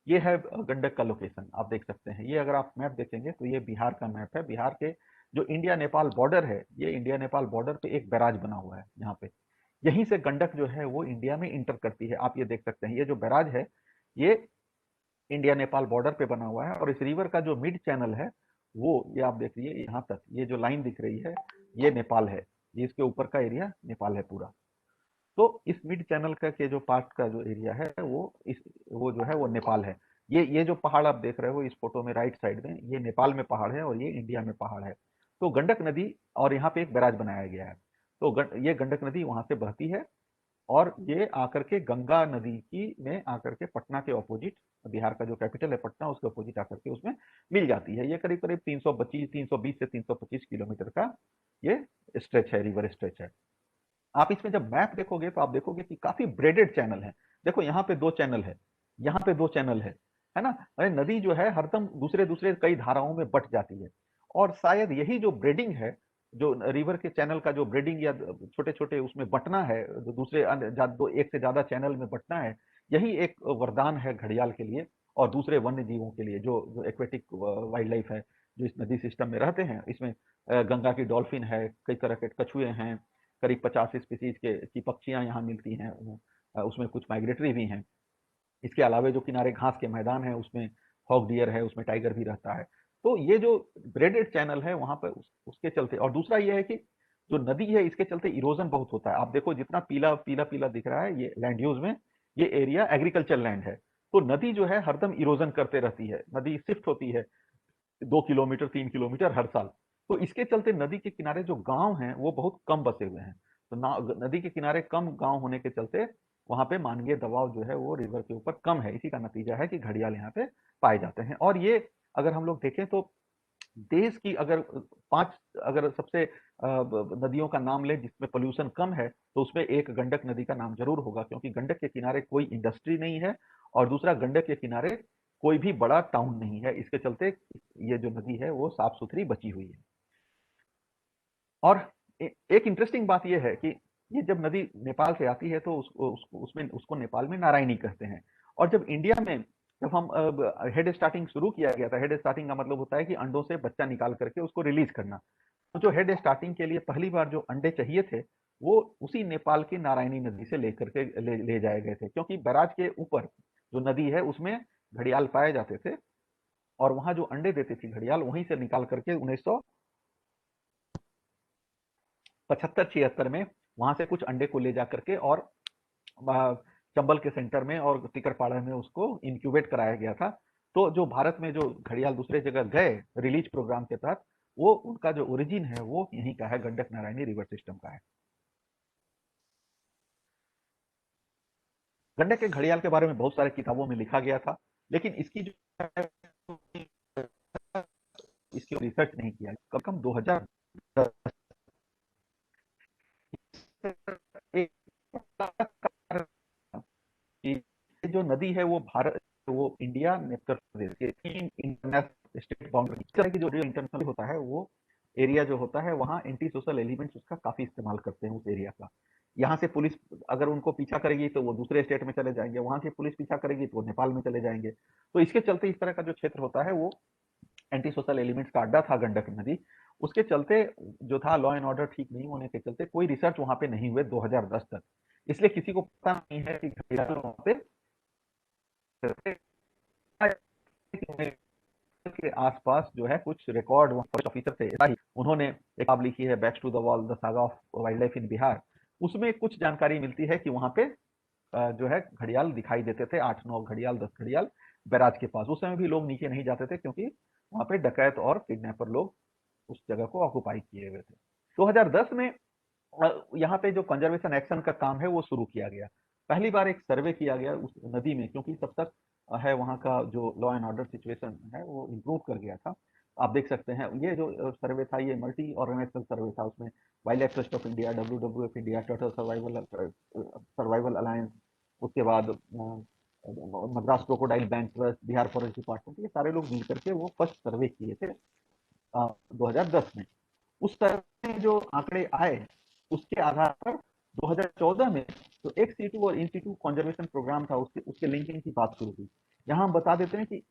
ये है गंडक का लोकेशन, आप देख सकते हैं। ये अगर आप मैप देखेंगे तो ये बिहार का मैप है। बिहार के जो इंडिया नेपाल बॉर्डर है, ये इंडिया नेपाल बॉर्डर पे एक बैराज बना हुआ है यहाँ पे। यहीं से गंडक जो है वो इंडिया में इंटर करती है। आप ये देख सकते हैं, ये जो बैराज है ये इंडिया नेपाल बॉर्डर पे बना हुआ है, और इस रिवर का जो मिड चैनल है वो ये आप देखिए यहाँ तक, ये जो लाइन दिख रही है ये नेपाल है, ये इसके ऊपर का एरिया नेपाल है पूरा। तो इस मिड चैनल का के जो पार्ट का जो एरिया है वो जो है वो नेपाल है। ये जो पहाड़ आप देख रहे हो इस फोटो में राइट साइड में, ये नेपाल में पहाड़ है और ये इंडिया में पहाड़ है। तो गंडक नदी, और यहाँ पे एक बैराज बनाया गया है, तो ये गंडक नदी वहां से बहती है, और ये आकर के गंगा नदी की में आकर के पटना के ऑपोजिट, बिहार का जो कैपिटल है पटना, उसके ऑपोजिट आकर के उसमें मिल जाती है। ये करीब करीब 320 से 325 किलोमीटर का ये स्ट्रेच है, रिवर स्ट्रेच है। आप इसमें जब मैप देखोगे तो आप देखोगे कि काफी ब्रेडेड चैनल है। देखो यहाँ पे 2 चैनल है, यहाँ पे 2 चैनल है ना। अरे नदी जो है हरदम दूसरे दूसरे कई धाराओं में बट जाती है, और शायद यही जो ब्रेडिंग है, जो रिवर के चैनल का जो ब्रेडिंग या छोटे छोटे उसमें बटना है, दूसरे एक से ज्यादा चैनल में बटना है, यही एक वरदान है घड़ियाल के लिए और दूसरे वन्य जीवों के लिए, जो एक्वेटिक वाइल्ड लाइफ है जो इस नदी सिस्टम में रहते हैं। इसमें गंगा की डॉल्फिन है, कई तरह के कछुए हैं, करीब 50 स्पीसीज की पक्षियां यहाँ मिलती हैं, उसमें कुछ माइग्रेटरी भी हैं। इसके अलावा जो किनारे घास के मैदान है उसमें हॉग डियर है, उसमें टाइगर भी रहता है। तो ये जो ब्रेडेड चैनल है वहां पर उसके चलते, और दूसरा ये है कि जो नदी है इसके चलते इरोजन बहुत होता है। आप देखो जितना पीला पीला पीला दिख रहा है, ये लैंड यूज में ये एरिया एग्रीकल्चर लैंड है। तो नदी जो है हरदम इरोजन करते रहती है, नदी शिफ्ट होती है 2 किलोमीटर 3 किलोमीटर हर साल। तो इसके चलते नदी के किनारे जो गांव हैं वो बहुत कम बसे हुए हैं। तो नदी के किनारे कम गांव होने के चलते वहां पे मानवीय दबाव जो है वो रिवर के ऊपर कम है। इसी का नतीजा है कि घड़ियाल यहाँ पे पाए जाते हैं। और ये अगर हम लोग देखें तो देश की अगर 5 अगर सबसे नदियों का नाम ले जिसमें पोल्यूशन कम है, तो उसमें एक गंडक नदी का नाम जरूर होगा, क्योंकि गंडक के किनारे कोई इंडस्ट्री नहीं है, और दूसरा गंडक के किनारे कोई भी बड़ा टाउन नहीं है। इसके चलते ये जो नदी है वो साफ सुथरी बची हुई है। और एक इंटरेस्टिंग बात यह है कि ये जब नदी नेपाल से आती है तो उसको नेपाल में नारायणी कहते हैं। और जब इंडिया में जब हम हेड स्टार्टिंग शुरू किया गया था, हेड स्टार्टिंग का मतलब होता है कि अंडों से बच्चा निकाल करके उसको रिलीज करना। तो जो हेड स्टार्टिंग के लिए पहली बार जो अंडे चाहिए थे वो उसी नेपाल की नारायणी नदी से लेकर के ले जाए गए थे, क्योंकि बैराज के ऊपर जो नदी है उसमें घड़ियाल पाए जाते थे, और वहां जो अंडे देती थी घड़ियाल वहीं से निकाल करके 1975-76 में वहां से कुछ अंडे को ले जा करके और चंबल के सेंटर में और टिकरपाड़ा में उसको इंक्यूबेट कराया गया था। तो जो भारत में जो घड़ियाल दूसरे जगह गए रिलीज प्रोग्राम के तहत, वो उनका जो ओरिजिन है वो यहीं का है, गंडक नारायणी रिवर सिस्टम का है। गंडक के घड़ियाल के बारे में बहुत सारे किताबों में लिखा गया था। लेकिन इसकी जो है इसकी रिसर्च नहीं किया, कम से कम 2010 एक कि ये जो नदी है वो भारत, वो इंडिया ने उत्तर प्रदेश के 3 इंटरनेशनल स्टेट बाउंड्री, इस तरह की जो इंटरनेशनल होता है वो एरिया जो होता है वहाँ एंटी सोशल एलिमेंट्स उसका काफी इस्तेमाल करते हैं उस एरिया का। यहाँ से पुलिस अगर उनको पीछा करेगी तो वो दूसरे स्टेट में चले जाएंगे, वहां से पुलिस पीछा करेगी तो वो नेपाल में चले जाएंगे। तो इसके चलते इस तरह का जो क्षेत्र होता है वो एंटी सोशल एलिमेंट्स का अड्डा था गंडक नदी। उसके चलते जो था लॉ एंड ऑर्डर ठीक नहीं होने के चलते कोई रिसर्च वहां पे नहीं हुए 2010 तक। इसलिए किसी को पता नहीं है कि घड़ियाल वहां पे के आसपास जो है कुछ रिकॉर्ड फॉरेस्ट ऑफिसर थे, ऐसा ही उन्होंने एक किताब लिखी है back to the wall the saga of wild life in Bihar. उसमें कुछ जानकारी मिलती है कि वहां पे जो है घड़ियाल दिखाई देते थे, 8-9 घड़ियाल 10 घड़ियाल बैराज के पास। उस समय भी लोग नीचे नहीं जाते थे क्योंकि वहां पे डकैत और किडनैपर लोग उस जगह को ऑक्युपाई किए हुए थे। 2010 में यहाँ पे जो कंजर्वेशन एक्शन का काम है वो शुरू किया गया। पहली बार एक सर्वे किया गया उस नदी में, क्योंकि तब तक है वहाँ का जो लॉ एंड ऑर्डर सिचुएशन है वो इम्प्रूव कर गया था। आप देख सकते हैं ये जो सर्वे था ये मल्टी ऑर्गेनाइजेशन सर्वे था। उसमें wild life trust of India, WWF India, turtle survival alliance, उसके बाद Madras crocodile bank trust, Bihar forest department, ये सारे लोग मिलकर के वो फर्स्ट सर्वे किए थे 2010 में। उस सर्वे में जो आंकड़े आए उसके आधार पर 2014 में तो एक्स सीटू और इन सीटू कंजर्वेशन प्रोग्राम था, उसके लिंकिंग की बात शुरू हुई। यहाँ हम बता देते हैं कि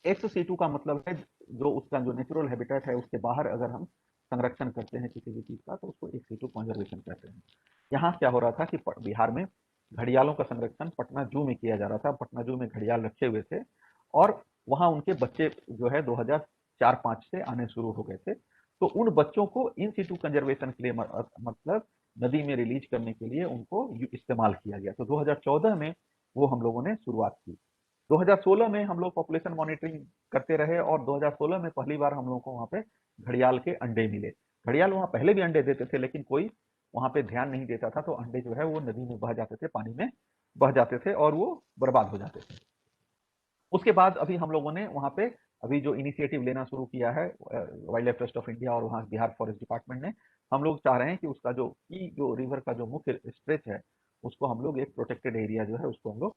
एक्स सीटू का मतलब है जो उसका जो नेचुरल हैबिटेट है उसके बाहर अगर हम संरक्षण करते हैं किसी भी चीज का तो उसको एक्स सीटू कंजर्वेशन कहते हैं। यहाँ क्या हो रहा था कि बिहार में घड़ियालों का संरक्षण पटना जू में किया जा रहा था। पटना जू में घड़ियाल रखे हुए थे और वहां उनके बच्चे जो है 2004-5 से आने शुरू हो गए थे। तो उन बच्चों को इन सीटू कंजर्वेशन के लिए मतलब नदी में रिलीज करने के लिए उनको इस्तेमाल किया गया। तो 2014 में वो हम लोगों ने शुरुआत की। 2016 में हम लोग पॉपुलेशन मॉनिटरिंग करते रहे और 2016 में पहली बार हम लोगों को वहां पे घड़ियाल के अंडे मिले। घड़ियाल वहां पहले भी अंडे देते थे लेकिन कोई वहां पे ध्यान नहीं देता था, तो अंडे जो है वो नदी में बह जाते थे, पानी में बह जाते थे और वो बर्बाद हो जाते थे। उसके बाद अभी हम लोगों ने वहां पे अभी जो इनिशिएटिव लेना शुरू किया है wild life trust of India और वहाँ बिहार फॉरेस्ट डिपार्टमेंट ने, हम लोग चाह रहे हैं कि उसका जो रिवर का जो मुख्य स्ट्रेच है उसको हम लोग एक प्रोटेक्टेड एरिया जो है उसको हम लोग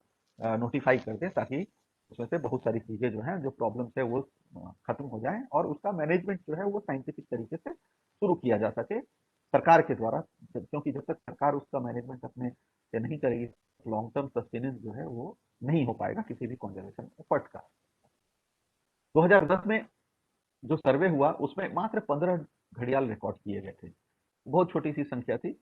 नोटिफाई कर दें, ताकि उसमें से बहुत सारी चीजें जो है जो प्रॉब्लम्स है वो खत्म हो जाए और उसका मैनेजमेंट जो है वो साइंटिफिक तरीके से शुरू किया जा सके सरकार के द्वारा। क्योंकि जब तक सरकार उसका मैनेजमेंट अपने से नहीं करेगी लॉन्ग टर्म सस्टेनेंस जो है वो नहीं हो पाएगा किसी भी कंजर्वेशन एफर्ट का। 2010 में जो सर्वे हुआ उसमें मात्र 15 घड़ियाल रिकॉर्ड किए गए थे, बहुत छोटी सी संख्या थी।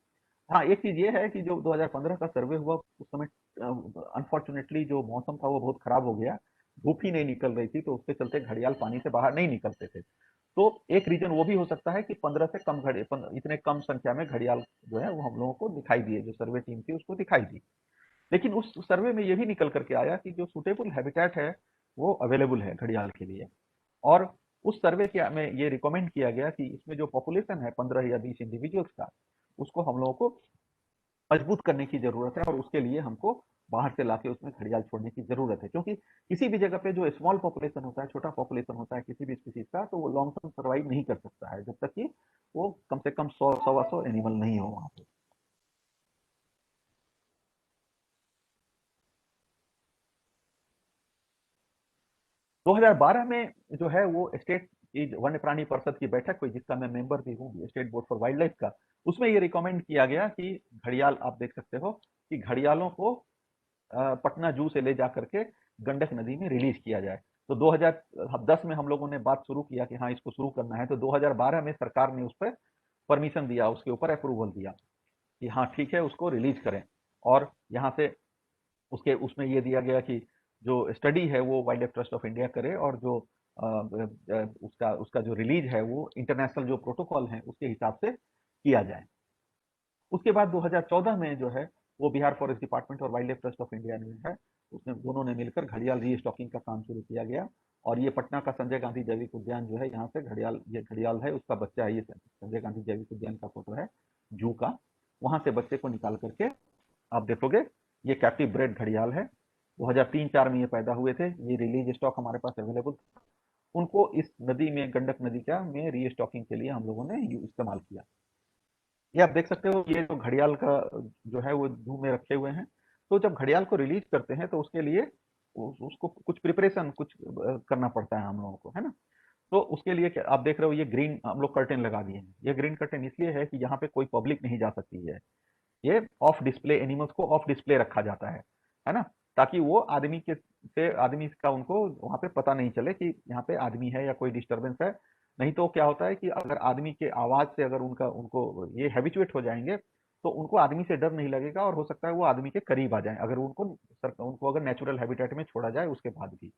हाँ, एक चीज ये है कि जो 2015 का सर्वे हुआ उस समय अनफॉर्चुनेटली जो मौसम था वो बहुत खराब हो गया, धूप ही नहीं निकल रही थी, तो उसके चलते घड़ियाल पानी से बाहर नहीं निकलते थे। तो एक रीजन वो भी हो सकता है कि 15 से कम इतने कम संख्या में घड़ियाल जो है वो हम लोगों को दिखाई दिए, जो सर्वे टीम थी उसको दिखाई दी। लेकिन उस सर्वे में ये भी निकल करके आया कि जो सुटेबल हैबिटेट है वो अवेलेबल है घड़ियाल के लिए। और उस सर्वे के में ये रिकमेंड किया गया कि इसमें जो पॉपुलेशन है 15 या 20 इंडिविजुअल्स का, उसको हम लोगों को मजबूत करने की जरूरत है और उसके लिए हमको बाहर से लाके उसमें घड़ियाल छोड़ने की जरूरत है। क्योंकि किसी भी जगह पे जो स्मॉल पॉपुलेशन होता है, छोटा पॉपुलेशन होता है किसी भी स्पीसीज का, तो वो लॉन्ग टर्म सर्वाइव नहीं कर सकता है जब तक कि वो कम से कम 100-125 एनिमल नहीं हो वहां पे। 2012 में जो है वो स्टेट वन्य प्राणी परिषद की बैठक हुई, जिसका मैं मेंबर भी हूँ, state board for wild life का। उसमें ये रिकमेंड किया गया कि घड़ियाल, आप देख सकते हो कि घड़ियालों को पटना जू से ले जा करके गंडक नदी में रिलीज किया जाए। तो 2010 में हम लोगों ने बात शुरू किया कि हाँ इसको शुरू करना है, तो 2012 में सरकार ने उस पर परमिशन दिया, उसके ऊपर अप्रूवल दिया कि हाँ ठीक है उसको रिलीज करें। और यहाँ से उसमें ये दिया गया कि जो स्टडी है वो wild life trust of India करे और जो उसका उसका जो रिलीज है वो इंटरनेशनल जो प्रोटोकॉल है उसके हिसाब से किया जाए। उसके बाद 2014 में जो है वो बिहार फॉरेस्ट डिपार्टमेंट और wild life trust of India ने है उसने दोनों ने मिलकर घड़ियाल रीस्टॉकिंग का काम शुरू किया गया। और ये पटना का संजय गांधी जैविक उद्यान जो है, यहाँ से घड़ियाल, ये घड़ियाल है उसका बच्चा है, ये संजय गांधी जैविक उद्यान का फोटो है जू का, वहां से बच्चे को निकाल करके आप देखोगे ये कैप्टिव ब्रेड घड़ियाल है, 2003-4 में ये पैदा हुए थे, ये रिलीज स्टॉक हमारे पास अवेलेबल था। उनको इस नदी में, गंडक नदी का में रीस्टॉकिंग के लिए हम लोगों ने इस्तेमाल किया। ये आप देख सकते हो, ये जो घड़ियाल का जो है वो जू में रखे हुए हैं। तो जब घड़ियाल को रिलीज करते हैं तो उसके लिए उसको कुछ प्रिपरेशन कुछ करना पड़ता है हम लोगों को, है ना। तो उसके लिए आप देख रहे हो ये ग्रीन हम लोग कर्टेन लगा दिए हैं। ये ग्रीन कर्टेन इसलिए है कि यहाँ पे कोई पब्लिक नहीं जा सकती है। ये ऑफ डिस्प्ले, एनिमल्स को ऑफ डिस्प्ले रखा जाता है ना, ताकि वो आदमी का उनको वहां पे पता नहीं चले कि यहाँ पे आदमी है या कोई डिस्टरबेंस है। नहीं तो क्या होता है कि अगर आदमी के आवाज से अगर उनको ये हैबिचुएट हो जाएंगे तो उनको आदमी से डर नहीं लगेगा और हो सकता है वो आदमी के करीब आ जाए, अगर उनको अगर नेचुरल हैबिटेट में छोड़ा जाए उसके बाद भी।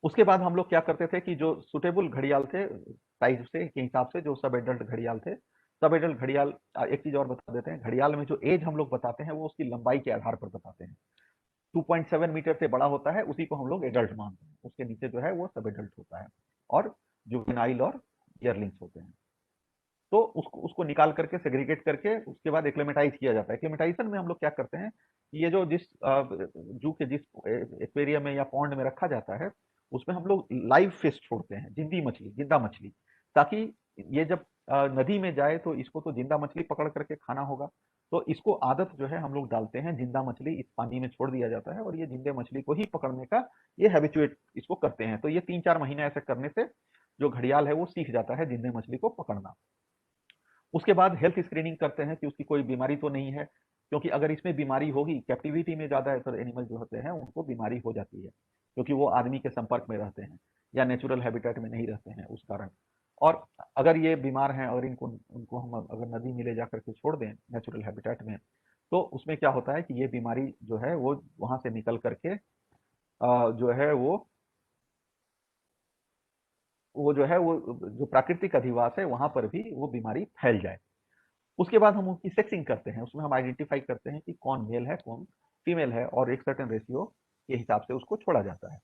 उसके बाद हम लोग क्या करते थे कि जो सुटेबल घड़ियाल थे साइज से के हिसाब से, जो सब एडल्ट घड़ियाल थे, सब एडल्ट घड़ियाल, एक चीज और बता देते हैं, घड़ियाल में जो एज हम लोग बताते हैं वो उसकी लंबाई के आधार पर बताते हैं। 2.7 मीटर से बड़ा होता है उसी को हम लोग एडल्ट मानते हैं, उसके नीचे जो है वो सब एडल्ट होता है, और जुवेनाइल और ईयरलिंग्स होते हैं। तो उसको निकाल करके सेग्रीगेट करके उसके बाद एक्लेमेटाइज किया जाता है। एक्लेमेटाइजेशन में हम लोग क्या करते हैं, ये जो जिस जू के जिस एक्वेरियम में या पॉन्ड में रखा जाता है उसमें हम लोग लाइव फिश छोड़ते हैं, जिंदा मछली, ताकि ये जब नदी में जाए तो इसको तो जिंदा मछली पकड़ करके खाना होगा। तो इसको आदत जो है हम लोग डालते हैं, जिंदा मछली इस पानी में छोड़ दिया जाता है और ये जिंदे मछली को ही पकड़ने का ये हैबिचुएट इसको करते हैं। तो ये 3-4 महीने ऐसे करने से जो घड़ियाल है वो सीख जाता है जिंदे मछली को पकड़ना। उसके बाद हेल्थ स्क्रीनिंग करते हैं कि उसकी कोई बीमारी तो नहीं है, क्योंकि अगर इसमें बीमारी होगी, कैप्टिविटी में ज्यादातर एनिमल जो होते हैं उनको बीमारी हो जाती है, क्योंकि वो आदमी के संपर्क में रहते हैं या नेचुरल हैबिटेट में नहीं रहते हैं उस कारण। और अगर ये बीमार हैं और उनको हम अगर नदी में ले जा करके छोड़ दें नेचुरल हैबिटेट में, तो उसमें क्या होता है कि ये बीमारी जो है वो वहां से निकल करके जो है वो जो प्राकृतिक अधिवास है वहां पर भी वो बीमारी फैल जाए। उसके बाद हम उनकी सेक्सिंग करते हैं, उसमें हम आइडेंटिफाई करते हैं कि कौन मेल है कौन फीमेल है, और एक सर्टेन रेशियो के हिसाब से उसको छोड़ा जाता है।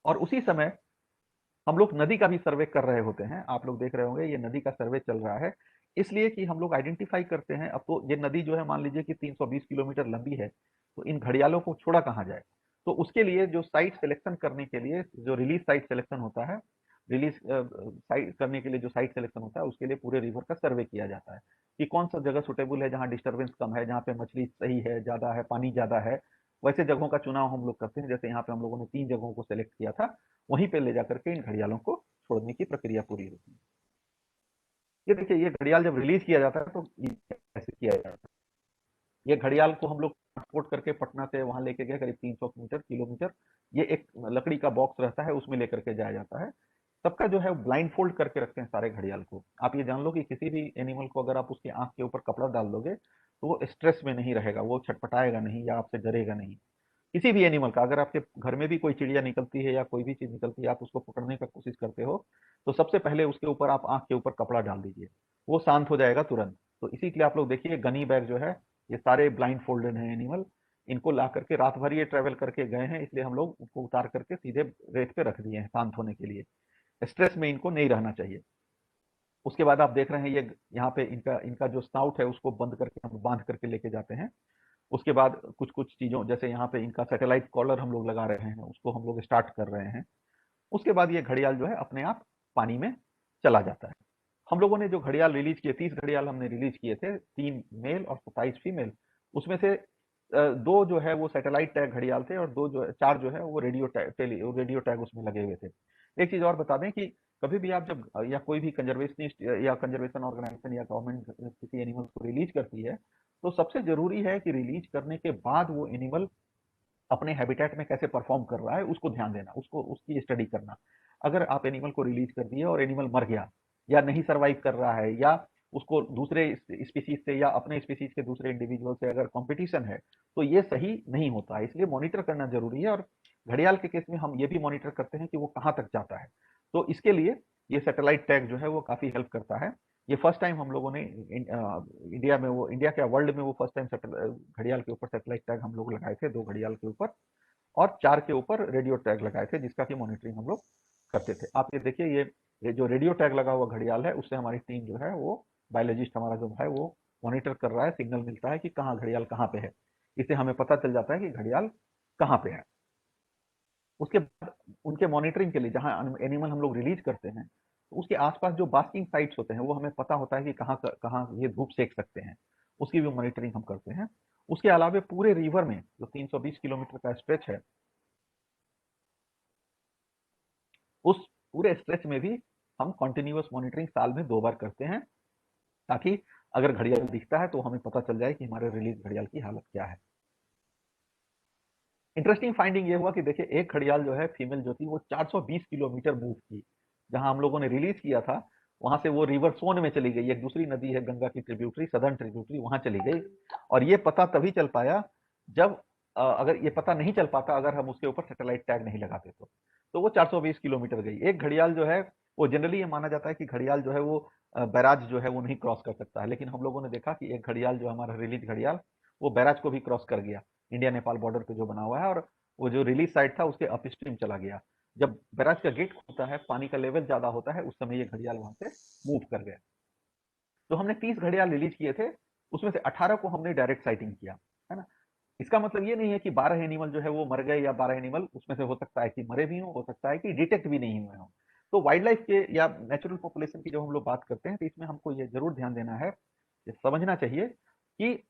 और उसी समय हम लोग नदी का भी सर्वे कर रहे होते हैं। आप लोग देख रहे होंगे ये नदी का सर्वे चल रहा है, इसलिए कि हम लोग आइडेंटिफाई करते हैं। अब तो ये नदी जो है मान लीजिए कि 320 किलोमीटर लंबी है, तो इन घड़ियालों को छोड़ा कहाँ जाए। तो उसके लिए जो साइट सिलेक्शन करने के लिए जो रिलीज साइट सिलेक्शन होता है, रिलीज साइट करने के लिए जो साइट सिलेक्शन होता है उसके लिए पूरे रिवर का सर्वे किया जाता है कि कौन सा जगह सुटेबल है, जहाँ डिस्टर्बेंस कम है, जहाँ पे मछली सही है, ज्यादा है, पानी ज्यादा है, वैसे जगहों का चुनाव हम लोग करते हैं। जैसे यहाँ पे हम लोगों ने 3 जगहों को सिलेक्ट किया था, वहीं पे ले जाकर के इन घड़ियालों को छोड़ने की प्रक्रिया पूरी होती है। ये देखिए, ये घड़ियाल जब रिलीज किया जाता है तो ये कैसे किया जाता है। ये घड़ियाल को हम लोग ट्रांसपोर्ट करके पटना से वहां लेके गए, करीब 300 किलोमीटर। ये एक लकड़ी का बॉक्स रहता है, उसमें लेकर के जाया जाता है। सबका जो है ब्लाइंड फोल्ड करके रखते हैं सारे घड़ियाल को। आप ये जान लो कि किसी भी एनिमल को अगर आप उसकी आंख के ऊपर कपड़ा डाल दोगे तो वो स्ट्रेस में नहीं रहेगा, वो छटपटाएगा नहीं या आपसे डरेगा नहीं। किसी भी एनिमल का, अगर आपके घर में भी कोई चिड़िया निकलती है या कोई भी चीज निकलती है, आप उसको पकड़ने का कोशिश करते हो, तो सबसे पहले उसके ऊपर आप आंख के ऊपर कपड़ा डाल दीजिए, वो शांत हो जाएगा तुरंत। तो इसी के लिए आप लोग देखिए गनी बैग जो है, ये सारे ब्लाइंड फोल्डेड हैं एनिमल, इनको ला करके रात भर ये ट्रेवल करके गए हैं, इसलिए हम लोग उनको उतार करके सीधे रेत पे रख दिए हैं शांत होने के लिए। स्ट्रेस में इनको नहीं रहना चाहिए। उसके बाद आप देख रहे हैं ये यहाँ पे इनका इनका जो स्नाउट है उसको बंद करके हम बांध करके लेके जाते हैं। उसके बाद कुछ कुछ चीजों, जैसे यहाँ पे इनका सैटेलाइट कॉलर हम लोग लगा रहे हैं, उसको हम लोग स्टार्ट कर रहे हैं। उसके बाद ये घड़ियाल जो है अपने आप पानी में चला जाता है। हम लोगों ने जो घड़ियाल रिलीज किए, 30 घड़ियाल हमने रिलीज किए थे, 3 मेल और 27 फीमेल। उसमें से 2 जो है वो सैटेलाइट टैग घड़ियाल थे और 4 जो है वो रेडियो टैग उसमें लगे हुए थे। एक चीज और बता दें कि कभी भी आप जब या कोई भी कंजर्वेशनिस्ट या कंजर्वेशन ऑर्गेनाइजेशन या गवर्नमेंट किसी एनिमल को रिलीज करती है, तो सबसे जरूरी है कि रिलीज करने के बाद वो एनिमल अपने हैबिटेट में कैसे परफॉर्म कर रहा है उसको ध्यान देना, उसको उसकी स्टडी करना। अगर आप एनिमल को रिलीज कर दिए और एनिमल मर गया या नहीं सरवाइव कर रहा है, या उसको दूसरे स्पीसीज से या अपने स्पीसीज के दूसरे इंडिविजुअल से अगर कंपटीशन है, तो ये सही नहीं होता है। इसलिए मॉनिटर करना जरूरी है। और घड़ियाल के केस में हम ये भी मॉनिटर करते हैं कि वो कहाँ तक जाता है। तो इसके लिए ये सैटेलाइट टैग जो है वो काफी हेल्प करता है। ये फर्स्ट टाइम हम लोगों ने इंडिया में, वो इंडिया क्या वर्ल्ड में वो फर्स्ट टाइम घड़ियाल के ऊपर सैटेलाइट टैग हम लोग लगाए थे, 2 घड़ियाल के ऊपर और 4 के ऊपर रेडियो टैग लगाए थे, जिसका की मॉनिटरिंग हम लोग करते थे। आप ये देखिए, ये जो रेडियो टैग लगा हुआ घड़ियाल है उससे हमारी टीम जो है वो बायोलॉजिस्ट हमारा जो है वो मॉनिटर कर रहा है, सिग्नल मिलता है कि कहाँ घड़ियाल कहाँ पे है। इससे हमें पता चल जाता है कि घड़ियाल कहाँ पे है। उसके बाद उनके मॉनिटरिंग के लिए जहाँ एनिमल हम लोग रिलीज करते हैं, तो उसके आसपास जो बास्किंग साइट्स होते हैं वो हमें पता होता है कि कहाँ कहाँ ये धूप सेक सकते हैं, उसकी भी मॉनिटरिंग हम करते हैं। उसके अलावा पूरे रिवर में जो 320 किलोमीटर का स्ट्रेच है, उस पूरे स्ट्रेच में भी हम कंटिन्यूअस मॉनिटरिंग साल में 2 बार करते हैं, ताकि अगर घड़ियाल दिखता है तो हमें पता चल जाए कि हमारे रिलीज घड़ियाल की हालत क्या है। इंटरेस्टिंग फाइंडिंग ये हुआ कि देखिए एक घड़ियाल जो है फीमेल जो थी वो 420 किलोमीटर मूव की। जहां हम लोगों ने रिलीज किया था वहां से वो रिवर सोन में चली गई, एक दूसरी नदी है गंगा की ट्रिब्यूटरी, सदर्न ट्रिब्यूटरी, वहां चली गई। और ये पता तभी चल पाया जब अगर ये पता नहीं चल पाता अगर हम उसके ऊपर सैटेलाइट टैग नहीं लगाते तो वो 420 किलोमीटर गई। एक घड़ियाल जो है वो जनरली ये माना जाता है कि घड़ियाल जो है वो बैराज जो है वो नहीं क्रॉस कर सकता है, लेकिन हम लोगों ने देखा कि एक घड़ियाल जो हमारा रिलीज घड़ियाल वो बैराज को भी क्रॉस कर गया, इंडिया नेपाल बॉर्डर पे जो बना हुआ है, और वो जो रिलीज साइट था उसके अपस्ट्रीम चला गया। जब बैराज का गेट खुलता है, पानी का लेवल ज्यादा होता है, उस समय ये घड़ियाल वहां से मूव कर गया। तो हमने 30 घड़ियाल रिलीज किए थे, उसमें से 18 को हमने डायरेक्ट साइटिंग किया, है ना। इसका मतलब ये नहीं है कि 12 एनिमल जो है वो मर गए, या 12 एनिमल उसमें से हो सकता है कि मरे भी हो सकता है कि डिटेक्ट भी नहीं हुए हों। तो वाइल्ड लाइफ के या नेचुरल पॉपुलेशन की जब हम लोग बात करते हैं तो इसमें हमको ये जरूर ध्यान देना है, समझना चाहिए कि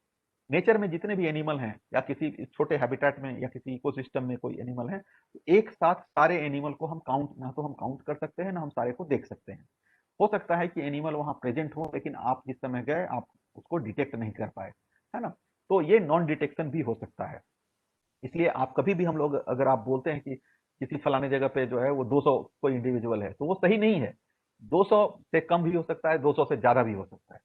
नेचर में जितने भी एनिमल हैं या किसी छोटे हैबिटेट में या किसी इकोसिस्टम में कोई एनिमल है, तो एक साथ सारे एनिमल को हम काउंट ना तो हम काउंट कर सकते हैं ना हम सारे को देख सकते हैं। हो सकता है कि एनिमल वहां प्रेजेंट हो लेकिन आप जिस समय गए आप उसको डिटेक्ट नहीं कर पाए, है ना। तो ये नॉन डिटेक्शन भी हो सकता है। इसलिए आप कभी भी हम लोग अगर आप बोलते हैं कि किसी फलाने जगह पे जो है वो 200 कोई इंडिविजुअल है, तो वो सही नहीं है। 200 से कम भी हो सकता है, 200 से ज्यादा भी हो सकता है।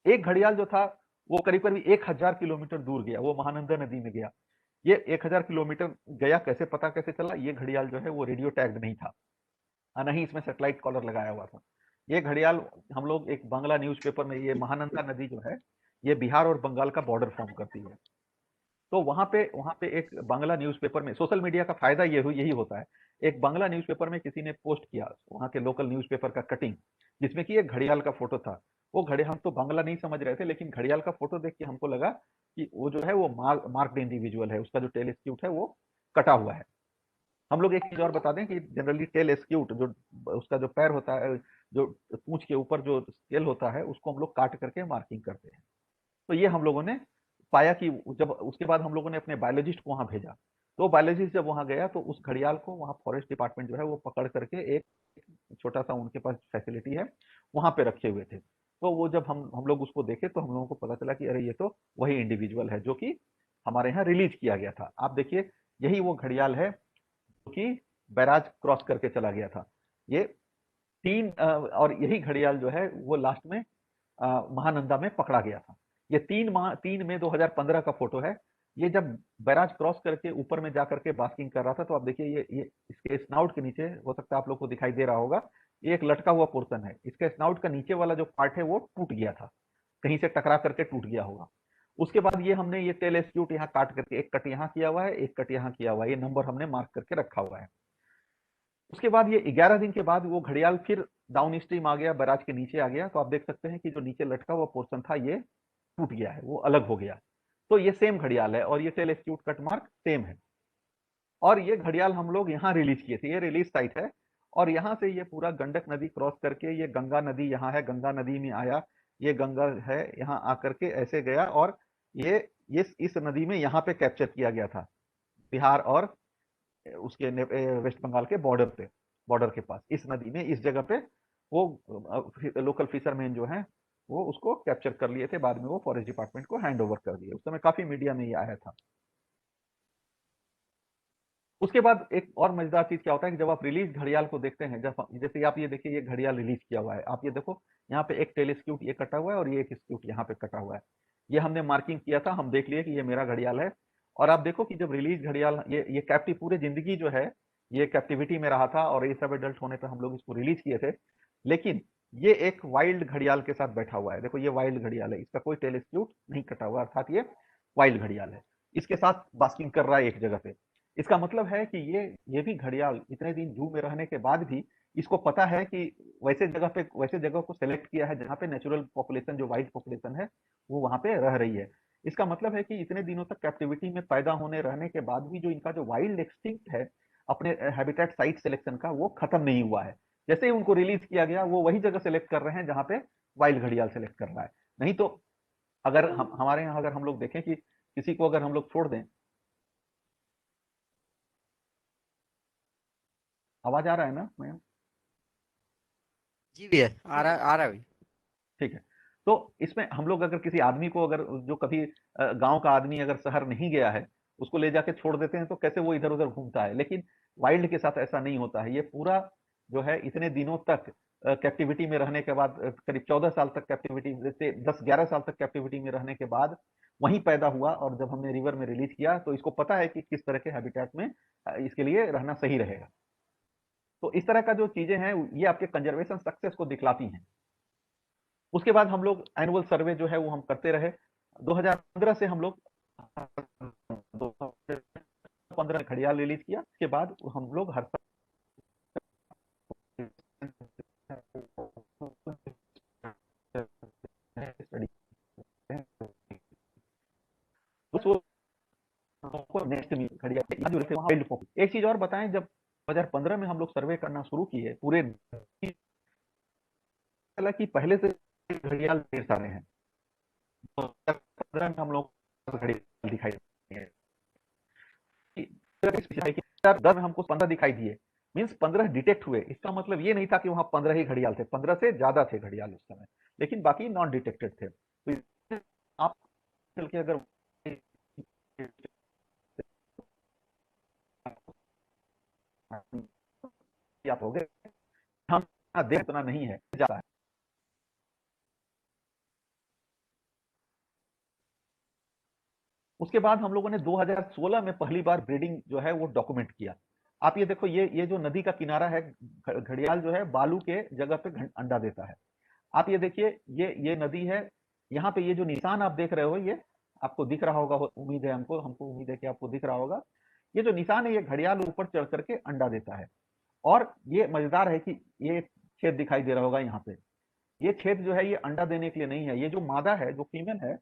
एक घड़ियाल जो था वो करीब करीब 1000 किलोमीटर दूर गया, वो महानंदा नदी में गया। ये 1000 किलोमीटर गया, कैसे पता कैसे चला? ये घड़ियाल जो है वो रेडियो टैग्ड नहीं था, ना ही इसमें सैटेलाइट कॉलर लगाया हुआ था। ये घड़ियाल हम लोग एक बांग्ला न्यूज़पेपर में, ये महानंदा नदी जो है ये बिहार और बंगाल का बॉर्डर फॉर्म करती है। तो वहां पे एक बांग्ला न्यूज़पेपर में, सोशल मीडिया का फायदा यही होता है, एक बांग्ला न्यूज़पेपर में किसी ने पोस्ट किया वहां के लोकल न्यूज़पेपर का कटिंग, जिसमें कि एक घड़ियाल का फोटो था। वो घड़ियाल, हम तो बांग्ला नहीं समझ रहे थे लेकिन घड़ियाल का फोटो देख के हमको लगा कि वो जो है वो मार्क्ड इंडिविजुअल है, उसका जो टेल स्क्यूट है वो कटा हुआ है। हम लोग एक चीज और बता दें कि जनरली टेल स्क्यूट जो उसका जो पैर होता है, जो पूंछ के ऊपर जो स्केल होता है, उसको हम लोग काट करके मार्किंग करते हैं। तो ये हम लोगों ने पाया कि जब उसके बाद हम लोगों ने अपने बायोलॉजिस्ट को वहां भेजा, तो बायोलॉजिस्ट जब वहां गया तो उस घड़ियाल को वहां फॉरेस्ट डिपार्टमेंट जो है वो पकड़ करके एक छोटा सा उनके पास फैसिलिटी है वहां पे रखे हुए थे। तो वो जब हम लोग उसको देखे तो हम लोगों को पता चला कि अरे ये तो वही इंडिविजुअल है जो कि हमारे यहाँ रिलीज किया गया था। आप देखिए यही वो घड़ियाल है जो कि बैराज क्रॉस करके चला गया था। ये और यही घड़ियाल जो है वो लास्ट में महानंदा में पकड़ा गया था। ये 3 मई 2015 का फोटो है। ये जब बैराज क्रॉस करके ऊपर में जाकर के बास्किंग कर रहा था, तो आप देखिए ये इसके स्नाउट के नीचे, हो सकता है आप लोग को दिखाई दे रहा होगा, ये एक लटका हुआ पोर्शन है। इसके स्नाउट का नीचे वाला जो पार्ट है वो टूट गया था, कहीं से टकरा करके टूट गया होगा। उसके बाद ये हमने ये टेल एस्क्यूट यहाँ काट करके एक कट यहाँ किया हुआ है, एक कट यहाँ किया हुआ है, ये नंबर हमने मार्क करके रखा हुआ है। उसके बाद ये 11 दिन के बाद वो घड़ियाल फिर डाउन स्ट्रीम आ गया, बैराज के नीचे आ गया। तो आप देख सकते हैं कि जो नीचे लटका हुआ पोर्शन था ये टूट गया है, वो अलग हो गया। तो ये सेम घड़ियाल है और ये टेल एस्क्यूट कट मार्क सेम है। और ये घड़ियाल हम लोग यहाँ रिलीज किए थे, ये रिलीज साइट है। और यहाँ से ये पूरा गंडक नदी क्रॉस करके ये गंगा नदी यहाँ है, गंगा नदी में आया, ये गंगा है, यहाँ आकर के ऐसे गया और ये इस नदी में यहाँ पे कैप्चर किया गया था, बिहार और उसके वेस्ट बंगाल के बॉर्डर के पास, इस नदी में, इस जगह पे वो लोकल फिशरमैन जो हैं वो उसको कैप्चर कर लिए थे। बाद में वो फॉरेस्ट डिपार्टमेंट को हैंड ओवर कर दिए। उस समय काफी मीडिया में ये आया था। उसके बाद एक और मजेदार चीज क्या होता है कि जब आप रिलीज घड़ियाल को देखते हैं, जब जैसे आप ये देखिए ये घड़ियाल रिलीज किया हुआ है, आप ये देखो यहाँ पे एक टेल स्क्यूट ये कटा हुआ है और ये एक स्क्यूट यहाँ पे कटा हुआ है। ये हमने मार्किंग किया था, हम देख लिए कि ये मेरा घड़ियाल है। और आप देखो कि जब रिलीज घड़ियाल ये कैप्टिव पूरे जिंदगी जो है ये कैप्टिविटी में रहा था और ये सब एडल्ट होने पर हम लोग इसको रिलीज किए थे। लेकिन ये एक वाइल्ड घड़ियाल के साथ बैठा हुआ है। देखो ये वाइल्ड घड़ियाल है, इसका कोई टेल स्क्यूट नहीं कटा हुआ, अर्थात ये वाइल्ड घड़ियाल है, इसके साथ बास्किंग कर रहा है एक जगह पे। इसका मतलब है कि ये भी घड़ियाल इतने दिन जू में रहने के बाद भी इसको पता है कि वैसे जगह को सेलेक्ट किया है जहाँ पे नेचुरल पॉपुलेशन जो वाइल्ड पॉपुलेशन है वो वहां पे रह रही है। इसका मतलब है कि इतने दिनों तक कैप्टिविटी में पैदा होने रहने के बाद भी जो इनका जो वाइल्ड एक्सटिंक्ट है अपने हैबिटेट साइट सिलेक्शन का, वो खत्म नहीं हुआ है। जैसे ही उनको रिलीज किया गया वो वही जगह सेलेक्ट कर रहे हैं जहां पे वाइल्ड घड़ियाल सेलेक्ट कर रहा है। नहीं तो अगर हम हमारे यहाँ अगर हम लोग देखें कि किसी को अगर हम लोग छोड़ दें, आवाज आ रहा है ना मैम? जी भैया आ रहा है भाई। ठीक है। तो इसमें हम लोग अगर किसी आदमी को, अगर जो कभी गांव का आदमी अगर शहर नहीं गया है, उसको ले जाके छोड़ देते हैं तो कैसे वो इधर उधर घूमता है, लेकिन वाइल्ड के साथ ऐसा नहीं होता है। ये पूरा जो है इतने दिनों तक कैप्टिविटी में रहने के बाद, करीब 14 साल तक कैप्टिविटी से 10-11 साल तक कैप्टिविटी में रहने के बाद वहीं पैदा हुआ, और जब हमने रिवर में रिलीज किया तो इसको पता है कि किस तरह के हैबिटेट में इसके लिए रहना सही रहेगा। तो इस तरह का जो चीजें हैं ये आपके कंजर्वेशन सक्सेस को दिखलाती हैं। उसके बाद हम लोग एनुअल सर्वे जो है वो हम करते रहे। 2015 से हम लोग 2015 घड़ियाल रिलीज किया। उसके बाद हम लोग हर स्टडी नेक्स्ट में घड़ियाल जो थे वहां एक चीज और बताएं, जब 2015 में हम लोग सर्वे करना शुरू किए पूरे, हालांकि पहले से घड़ियाल ढेर सारे हैं। 2015 में हम लोग घड़ियाल दिखाई दिए, 10 में हमको 15 दिखाई दिए, मींस 15 डिटेक्ट हुए। इसका मतलब ये नहीं था कि वहां 15 ही घड़ियाल थे, 15 से ज्यादा थे घड़ियाल उस समय, लेकिन बाकी नॉन डिटेक्टेड थे। तो आप चल के अगर आप हो गए, हम देख उतना नहीं है, ज्यादा है। उसके बाद हम लोगों ने 2016 में पहली बार ब्रीडिंग जो है वो डॉक्यूमेंट किया। आप ये देखो, ये जो नदी का किनारा है, घड़ियाल जो है बालू के जगह पे अंडा देता है। आप ये देखिए, ये नदी है, यहाँ पे ये जो निशान आप देख रहे हो, ये आपको दिख रहा होगा, उम्मीद है हमको उम्मीद है कि आपको दिख रहा होगा। ये जो निशान है, ये घड़ियाल ऊपर चढ़ करके अंडा देता है। और ये मजेदार है कि ये छेद दिखाई दे रहा होगा यहाँ पे, ये छेद जो है ये अंडा देने के लिए नहीं है। ये जो मादा है, जो फीमेल है,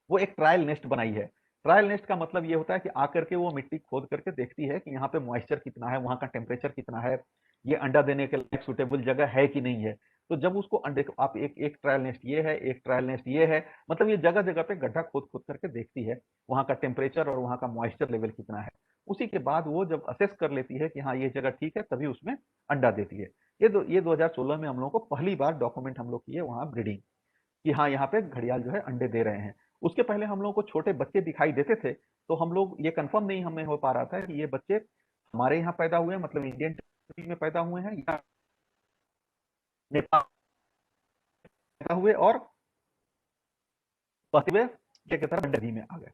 वो एक ट्रायल नेस्ट बनाई है। ट्रायल नेस्ट का मतलब ये होता है कि आकर के वो मिट्टी खोद करके देखती है कि यहाँ पे मॉइस्चर कितना है, वहाँ का टेम्परेचर कितना है, ये अंडा देने के लिए सुटेबल जगह है कि नहीं है। तो जब उसको अंडे, आप एक ट्रायल नेस्ट ये है, एक ट्रायल नेस्ट ये है, मतलब ये जगह जगह पे गड्ढा खोद खोद करके देखती है वहाँ का टेम्परेचर और वहाँ का मॉइस्चर लेवल कितना है। उसी के बाद वो जब असेस कर लेती है कि हाँ ये जगह ठीक है, तभी उसमें अंडा देती है। ये 2016 में हम लोगों को पहली बार डॉक्यूमेंट हम लोग किए वहाँ ब्रीडिंग, कि हाँ यहाँ पे घड़ियाल जो है अंडे दे रहे हैं। उसके पहले हम लोगों को छोटे बच्चे दिखाई देते थे, तो हम लोग ये कंफर्म नहीं हमें हो पा रहा था कि ये बच्चे हमारे यहाँ पैदा हुए हैं, मतलब इंडियन में पैदा हुए हैं, या नेपाल पैदा हुए और बहते हुए की तरह नदी में आ गए।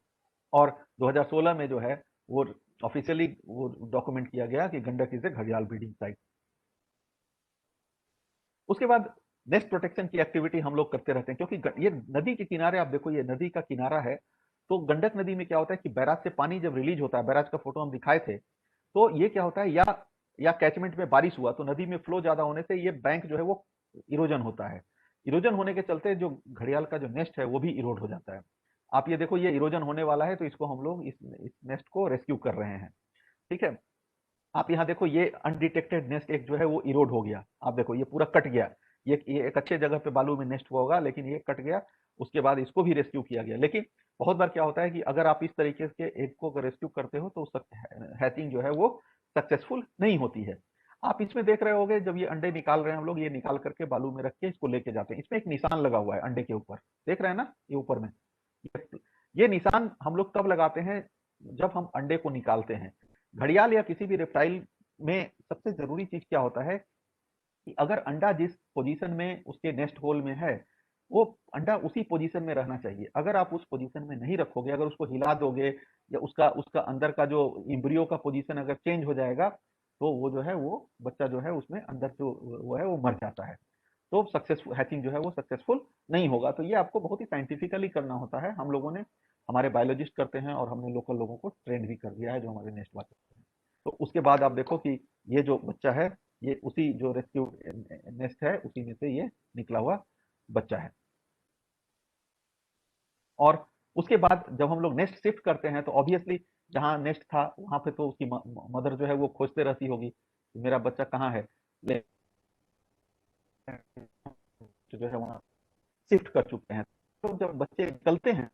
और 2016 में जो है वो ऑफिशियली वो डॉक्यूमेंट किया गया कि गंडक इज ए घड़ियाल ब्रीडिंग साइट। उसके बाद नेस्ट प्रोटेक्शन की एक्टिविटी हम लोग करते रहते हैं, क्योंकि ये नदी के किनारे, आप देखो ये नदी का किनारा है। तो गंडक नदी में क्या होता है कि बैराज से पानी जब रिलीज होता है, बैराज का फोटो हम दिखाए थे, तो ये क्या होता है, या कैचमेंट में बारिश हुआ तो नदी में फ्लो ज्यादा होने से ये बैंक जो है वो इरोजन होता है। इरोजन होने के चलते जो घड़ियाल का जो नेस्ट है वो भी इरोड हो जाता है। आप ये देखो, ये इरोजन होने वाला है, तो इसको हम लोग इस नेस्ट को रेस्क्यू कर रहे हैं। ठीक है, आप यहाँ देखो, ये अनडिटेक्टेड नेस्ट एक जो है वो इरोड हो गया। आप देखो ये पूरा कट गया। ये एक अच्छे जगह पे बालू में नेस्ट हुआ होगा, लेकिन ये कट गया। उसके बाद इसको भी रेस्क्यू किया गया। लेकिन बहुत बार क्या होता है कि अगर आप इस तरीके के एग को अगर रेस्क्यू करते हो तो हैचिंग जो है वो सक्सेसफुल नहीं होती है। आप इसमें देख रहे होगे, जब ये अंडे निकाल रहे हैं हम लोग, ये निकाल करके बालू में रख के इसको लेके जाते हैं। इसमें एक निशान लगा हुआ है अंडे के ऊपर, देख रहे हैं ना, ये ऊपर में। ये निशान हम लोग तब लगाते हैं जब हम अंडे को निकालते हैं। घड़ियाल या किसी भी रेप्टाइल में सबसे जरूरी चीज क्या होता है कि अगर अंडा जिस पोजीशन में उसके नेस्ट होल में है, वो अंडा उसी पोजीशन में रहना चाहिए। अगर आप उस पोजीशन में नहीं रखोगे, अगर उसको हिला दोगे या उसका उसका अंदर का जो एम्ब्रियो का पोजीशन अगर चेंज हो जाएगा, तो वो जो है वो बच्चा जो है उसमें अंदर जो वो है वो मर जाता है। तो सक्सेसफुल हैचिंग जो है वो सक्सेसफुल नहीं होगा। तो ये आपको बहुत ही साइंटिफिकली करना होता है। हम लोगों ने, हमारे बायोलॉजिस्ट करते हैं, और हमने लोकल लोगों को ट्रेन भी कर दिया है जो हमारे नेस्ट वाले हैं। तो उसके बाद आप देखो कि ये जो बच्चा है, ये उसी जो रेस्क्यू नेस्ट है उसी में से ये निकला हुआ बच्चा है। और उसके बाद जब हम लोग नेस्ट शिफ्ट करते हैं तो ऑब्वियसली जहाँ नेस्ट था वहां पे तो उसकी मदर जो है वो खोजते रहती होगी कि मेरा बच्चा कहाँ है, जो है वहाँ शिफ्ट कर चुके हैं। तो जब बच्चे निकलते हैं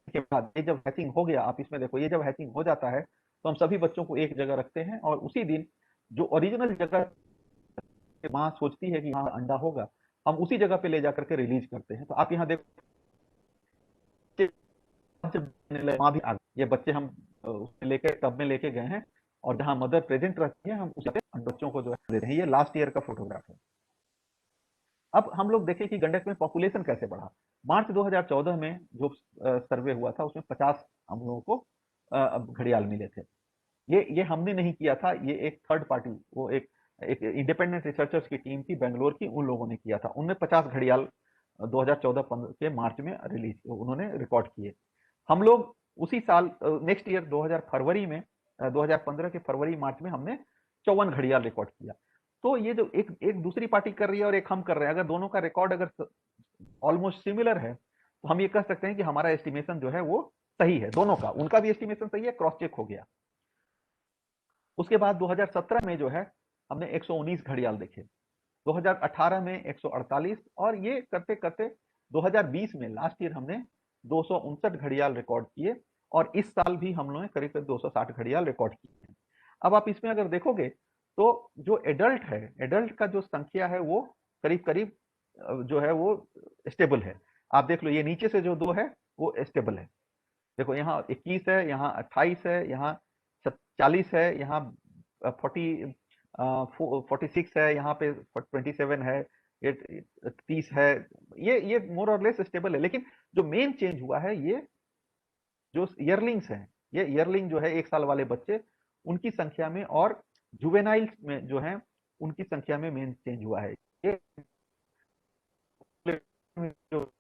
के बाद, ये जब हैचिंग हो गया, आप इसमें देखो, ये जब हैचिंग हो जाता है तो हम सभी बच्चों को एक जगह रखते हैं और उसी दिन जो ओरिजिनल जगह माँ सोचती है कि यहाँ अंडा होगा, हम उसी जगह पे ले जाकर के रिलीज करते हैं। तो आप यहाँ देखो वहां भी आ गए, ये बच्चे हम उसमें लेके टब में लेके गए हैं और जहाँ मदर प्रेजेंट रहती है हम उस बच्चों को जो है दे रहे हैं। ये लास्ट ईयर का फोटोग्राफ है। अब हम लोग देखें कि गंडक में पॉपुलेशन कैसे बढ़ा। मार्च 2014 में जो सर्वे हुआ था उसमें 50 हम लोगों को घड़ियाल मिले थे। ये हमने नहीं किया था, ये एक थर्ड पार्टी, वो एक इंडिपेंडेंट रिसर्चर्स की टीम थी बेंगलोर की, उन लोगों ने किया था। उनमें 50 घड़ियाल 2014 के मार्च में रिलीज उन्होंने रिकॉर्ड किए। हम लोग उसी साल नेक्स्ट ईयर 2015 के फरवरी मार्च में हमने 54 घड़ियाल रिकॉर्ड किया। तो ये जो एक दूसरी पार्टी कर रही है और एक हम कर रहे हैं, अगर दोनों का रिकॉर्ड अगर ऑलमोस्ट सिमिलर है तो हम ये कह सकते हैं कि हमारा एस्टिमेशन जो है वो सही है। दोनों का, उनका भी एस्टिमेशन सही है, क्रॉस चेक हो गया। उसके बाद 2017 में जो है हमने 119 घड़ियाल देखे, 2018 में 148 और ये करते करते 2020 में लास्ट ईयर हमने 259 घड़ियाल रिकॉर्ड किए और इस साल भी हम लोगों ने करीब करीब 260 घड़ियाल रिकॉर्ड किए हैं। अब आप इसमें अगर देखोगे तो जो एडल्ट है, एडल्ट का जो संख्या है वो करीब करीब जो है वो स्टेबल है। आप देख लो, ये नीचे से जो दो है वो स्टेबल है। देखो यहाँ 21 है, यहाँ 28 है, यहाँ 40 है, यहाँ 46 है, यहाँ पे 27 है, ये 30 है। ये मोर और लेस स्टेबल है। लेकिन जो मेन चेंज हुआ है, ये जो ईयरलिंग्स हैं, ये ईयरलिंग जो है 1 साल वाले बच्चे, उनकी संख्या में और जुवेनाइल्स में जो है उनकी संख्या में मेन चेंज हुआ है। ये जो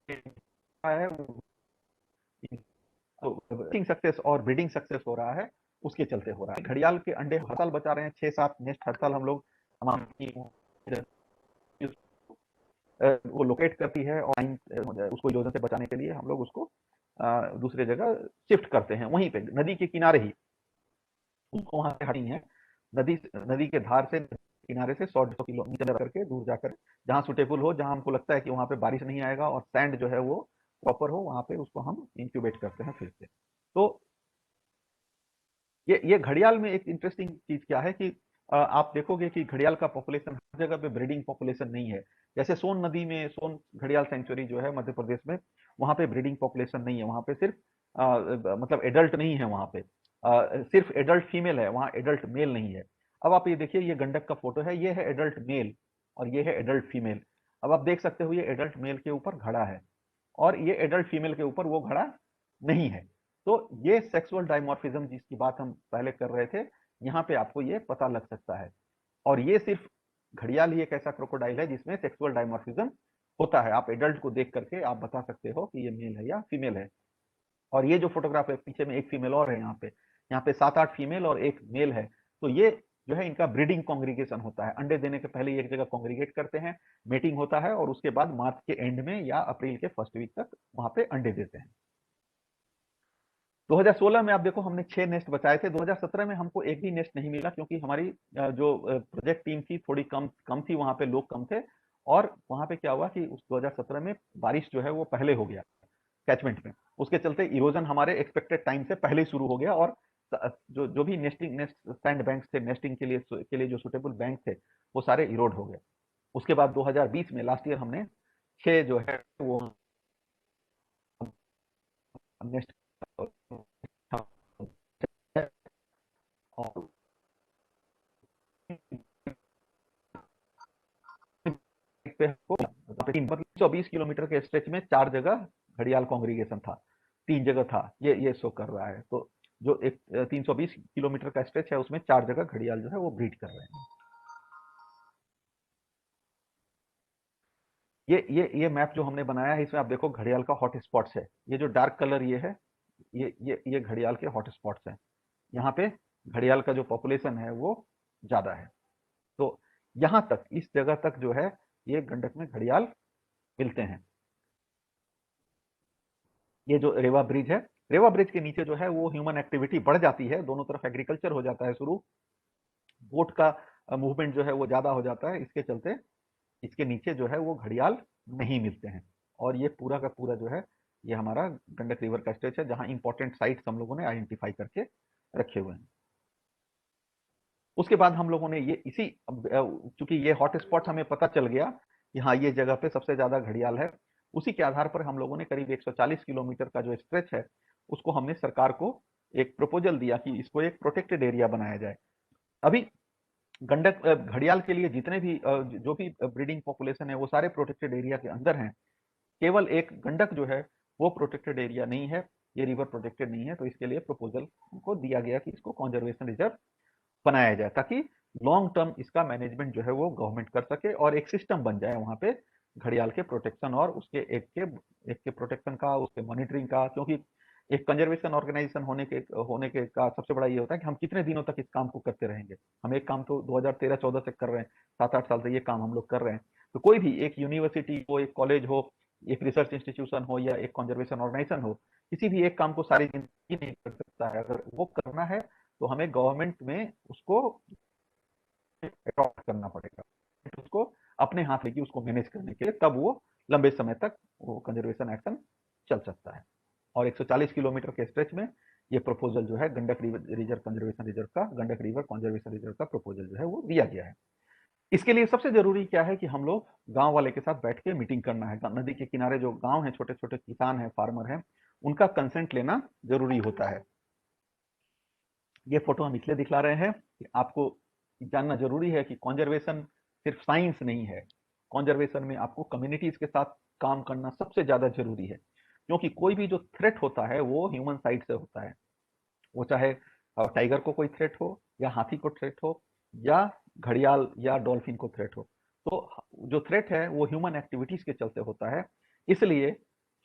है तो सक्सेस और ब्रीडिंग सक्सेस हो रहा है, उसके चलते हो रहा है। घड़ियाल के अंडे हर साल बचा रहे हैं, 6-7 नेस्ट हर साल हम लोग वो लोकेट करती है और उसको इरोजन से बचाने के लिए हम लोग उसको दूसरे जगह शिफ्ट करते हैं। वहीं पे नदी के किनारे ही उसको वहां से हटी है, नदी के धार से किनारे से 100-150 किलोमीटर करके दूर जाकर जहां सुटेबल हो, जहां हमको लगता है कि वहां पे बारिश नहीं आएगा और सैंड जो है वो प्रॉपर हो, वहां पे उसको हम इंक्यूबेट करते हैं फिर से। तो ये घड़ियाल में एक इंटरेस्टिंग चीज क्या है कि आप देखोगे कि घड़ियाल का पॉपुलेशन हर जगह पे ब्रीडिंग पॉपुलेशन नहीं है। जैसे सोन नदी में, सोन घड़ियाल सेंचुरी जो है मध्य प्रदेश में, वहां पे ब्रीडिंग पॉपुलेशन नहीं है। वहां पे सिर्फ मतलब एडल्ट नहीं है, वहां पे सिर्फ एडल्ट फीमेल है, वहां एडल्ट मेल नहीं है। अब आप ये देखिए, ये गंडक का फोटो है, ये है एडल्ट मेल और ये है एडल्ट फीमेल। अब आप देख सकते हो ये एडल्ट मेल के ऊपर घड़ा है और ये एडल्ट फीमेल के ऊपर वो घड़ा नहीं है। तो ये सेक्सुअल डायमॉर्फिज्म जिसकी बात हम पहले कर रहे थे, यहाँ पे आपको ये पता लग सकता है। और ये सिर्फ घड़ियाल ही एक ऐसा क्रोकोडाइल है जिसमें सेक्सुअल डायमॉर्फिज्म होता है। आप एडल्ट को देख करके आप बता सकते हो कि ये मेल है या फीमेल है। और ये जो फोटोग्राफ है पीछे में, एक फीमेल और है, यहाँ पे 7-8 फीमेल और एक मेल है। तो ये जो है इनका ब्रीडिंग कॉन्ग्रीगेशन होता है। अंडे देने के पहले एक जगह कॉन्ग्रीगेट करते हैं, मीटिंग होता है और उसके बाद मार्च के एंड में या अप्रैल के फर्स्ट वीक तक वहां पे अंडे देते हैं। 2016 में आप देखो हमने 6 नेस्ट बचाए थे। 2017 में हमको एक भी नेस्ट नहीं मिला क्योंकि हमारी जो प्रोजेक्ट टीम थी थोड़ी कम थी, वहां पे लोग कम थे। और वहां पे क्या हुआ कि उस 2017 में बारिश जो है वो पहले हो गया कैचमेंट में, उसके चलते इरोजन हमारे एक्सपेक्टेड टाइम से पहले ही शुरू हो गया और जो भी नेस्ट सैंड बैंक्स थे नेस्टिंग के लिए जो सुटेबल बैंक थे वो सारे इरोड हो गए। उसके बाद 2020 में लास्ट ईयर हमने 6 जो है वो नेस्ट और 120 किलोमीटर के स्ट्रेच में 4 जगह घड़ियाल कॉन्ग्रीगेशन था, 3 जगह था, ये शो कर रहा है। तो जो एक 320 किलोमीटर का स्ट्रेच है उसमें 4 जगह घड़ियाल जो है वो ब्रीड कर रहे हैं। ये मैप जो हमने बनाया है इसमें आप देखो घड़ियाल का हॉट स्पॉट्स है। ये जो डार्क कलर ये है, ये घड़ियाल के हॉट स्पॉट्स हैं। यहाँ पे घड़ियाल का जो पॉपुलेशन है वो ज्यादा है। तो यहाँ तक, इस जगह तक जो है ये गंडक में घड़ियाल मिलते हैं। ये जो रेवा ब्रिज है, रेवा ब्रिज के नीचे जो है वो ह्यूमन एक्टिविटी बढ़ जाती है, दोनों तरफ एग्रीकल्चर हो जाता है शुरू, बोट का मूवमेंट जो है वो ज्यादा हो जाता है, इसके चलते इसके नीचे जो है वो घड़ियाल नहीं मिलते हैं। और ये पूरा का पूरा जो है ये हमारा गंडक रिवर का स्ट्रेच है जहां इंपॉर्टेंट साइट्स हम लोगों ने आइडेंटिफाई करके रखे हुए हैं। उसके बाद हम लोगों ने ये इसी चूंकि ये हॉट स्पॉट हमें पता चल गया कि हाँ ये जगह पे सबसे ज्यादा घड़ियाल है, उसी के आधार पर हम लोगों ने करीब 140 किलोमीटर का जो स्ट्रेच है उसको हमने सरकार को एक प्रपोजल दिया कि इसको एक प्रोटेक्टेड एरिया बनाया जाए। अभी गंडक घड़ियाल के लिए जितने भी जो भी ब्रीडिंग पॉपुलेशन है वो सारे प्रोटेक्टेड एरिया के अंदर हैं, केवल एक गंडक जो है वो प्रोटेक्टेड एरिया नहीं है, ये रिवर प्रोटेक्टेड नहीं है, तो इसके लिए प्रपोजल को दिया गया कि इसको कंजर्वेशन रिजर्व बनाया जाए ताकि लॉन्ग टर्म इसका मैनेजमेंट जो है वो गवर्नमेंट कर सके और एक सिस्टम बन जाए वहां पे घड़ियाल के प्रोटेक्शन और उसके एक के प्रोटेक्शन का, उसके मॉनिटरिंग का। क्योंकि एक कंजर्वेशन ऑर्गेनाइजेशन होने के का सबसे बड़ा ये होता है कि हम कितने दिनों तक इस काम को करते रहेंगे। हम एक काम तो 2013-14 से कर रहे हैं, 7-8 साल से ये काम हम लोग कर रहे हैं। तो कोई भी एक यूनिवर्सिटी हो, एक कॉलेज हो, एक रिसर्च इंस्टीट्यूशन हो या एक कंजर्वेशन ऑर्गेनाइजेशन हो, किसी भी एक काम को सारी जिंदगी नहीं कर सकता है। अगर वो करना है तो हमें गवर्नमेंट में उसको अडॉप्ट करना पड़ेगा, उसको अपने हाथ लेके उसको मैनेज करने के लिए, तब वो लंबे समय तक वो कंजर्वेशन एक्शन चल सकता है। और 140 किलोमीटर के स्ट्रेच में ये प्रपोजल जो है गंडक रिजर्व कंजर्वेशन रिजर्व का, गंडक रिवर कंजर्वेशन रिजर्व का प्रपोजल जो है वो दिया गया है। इसके लिए सबसे जरूरी क्या है कि हम लोग गांव वाले के साथ बैठ के मीटिंग करना है। नदी के किनारे जो गांव है, छोटे छोटे किसान है, फार्मर है, उनका कंसेंट लेना जरूरी होता है। ये फोटो हम इसलिए दिखला रहे हैं कि आपको जानना जरूरी है कि कंजर्वेशन सिर्फ साइंस नहीं है। कंजर्वेशन में आपको कम्युनिटीज के साथ काम करना सबसे ज्यादा जरूरी है, क्योंकि कोई भी जो थ्रेट होता है वो ह्यूमन साइड से होता है। वो चाहे टाइगर को कोई थ्रेट हो या हाथी को थ्रेट हो या घड़ियाल या डॉल्फिन को थ्रेट हो, तो जो थ्रेट है वो ह्यूमन एक्टिविटीज के चलते होता है। इसलिए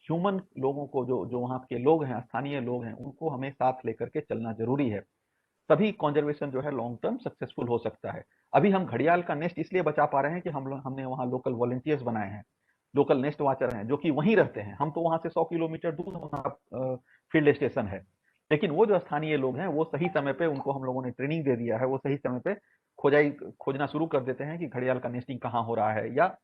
ह्यूमन लोगों को, जो जो वहाँ के लोग हैं, स्थानीय लोग हैं, उनको हमें साथ लेकर के चलना जरूरी है, तभी कंजर्वेशन जो है लॉन्ग टर्म सक्सेसफुल हो सकता है। अभी हम घड़ियाल का नेस्ट इसलिए बचा पा रहे हैं कि हमने वहाँ लोकल वॉलंटियर्स बनाए हैं, लोकल नेस्ट वाचर हैं जो कि वहीं रहते हैं। हम तो वहां से 100 किलोमीटर दूर हमारा फील्ड स्टेशन है, लेकिन वो जो स्थानीय लोग हैं वो सही समय पे, उनको हम लोगों ने ट्रेनिंग दे दिया है, वो सही समय पे खोजना शुरू कर देते हैं कि घड़ियाल का नेस्टिंग कहाँ हो रहा है, या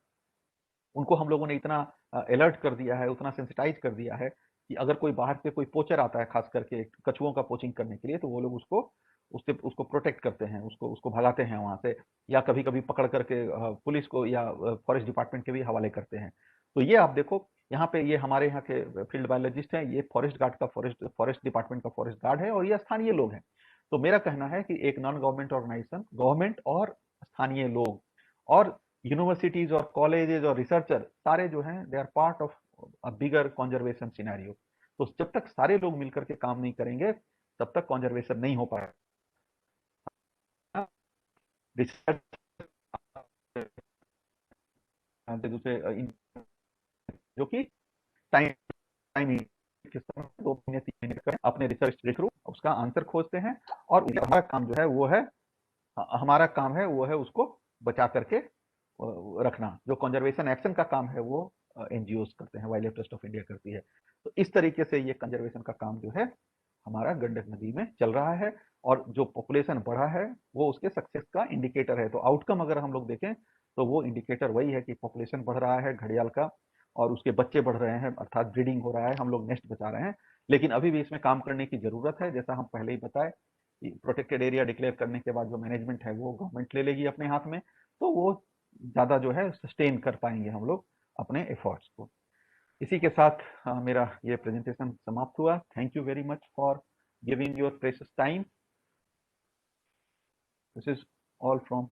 उनको हम लोगों ने इतना अलर्ट कर दिया है, उतना सेंसिटाइज कर दिया है कि अगर कोई बाहर से कोई पोचर आता है, खास करके कछुओं का पोचिंग करने के लिए, तो वो लोग उसको प्रोटेक्ट करते हैं, उसको भगाते हैं वहां से, या कभी कभी पकड़ करके पुलिस को या फॉरेस्ट डिपार्टमेंट के भी हवाले करते हैं। तो ये आप देखो, यहाँ पे ये हमारे यहाँ के फील्ड बायोलॉजिस्ट हैं, ये फॉरेस्ट गार्ड का फॉरेस्ट डिपार्टमेंट का फॉरेस्ट गार्ड है, और ये स्थानीय लोग हैं। तो मेरा कहना है कि एक नॉन गवर्नमेंट ऑर्गेनाइजेशन, गवर्नमेंट और स्थानीय लोग और यूनिवर्सिटीज और कॉलेजेस और रिसर्चर सारे जो हैं, they are part of a bigger conservation scenario. तो जब तक सारे लोग मिलकर के काम नहीं करेंगे तब तक कंजर्वेशन नहीं हो पाएगा। रिसर्च दूसरे जो कि टाइम टाइम 2 महीने 3 महीने करें, अपने रिसर्च के थ्रू उसका आंसर खोजते हैं, और हमारा काम जो है वो है, हमारा काम है वो है उसको बचा करके रखना। जो कंजर्वेशन एक्शन का काम है वो एनजीओस करते हैं, wild life trust of India करती है। तो इस तरीके से ये कंजर्वेशन का काम जो है हमारा गंडक नदी में चल रहा है, और जो पॉपुलेशन बढ़ा है वो उसके सक्सेस का इंडिकेटर है। तो आउटकम अगर हम लोग देखें तो वो इंडिकेटर वही है कि पॉपुलेशन बढ़ रहा है घड़ियाल का, और उसके बच्चे बढ़ रहे हैं, अर्थात ब्रीडिंग हो रहा है, हम लोग नेस्ट बचा रहे हैं। लेकिन अभी भी इसमें काम करने की जरूरत है। जैसा हम पहले ही बताए कि प्रोटेक्टेड एरिया डिक्लेयर करने के बाद जो मैनेजमेंट है वो गवर्नमेंट ले लेगी अपने हाथ में, तो वो ज्यादा जो है सस्टेन कर पाएंगे हम लोग अपने एफर्ट्स को। इसी के साथ मेरा ये प्रेजेंटेशन समाप्त हुआ। Thank you very much for giving your precious time. This is all from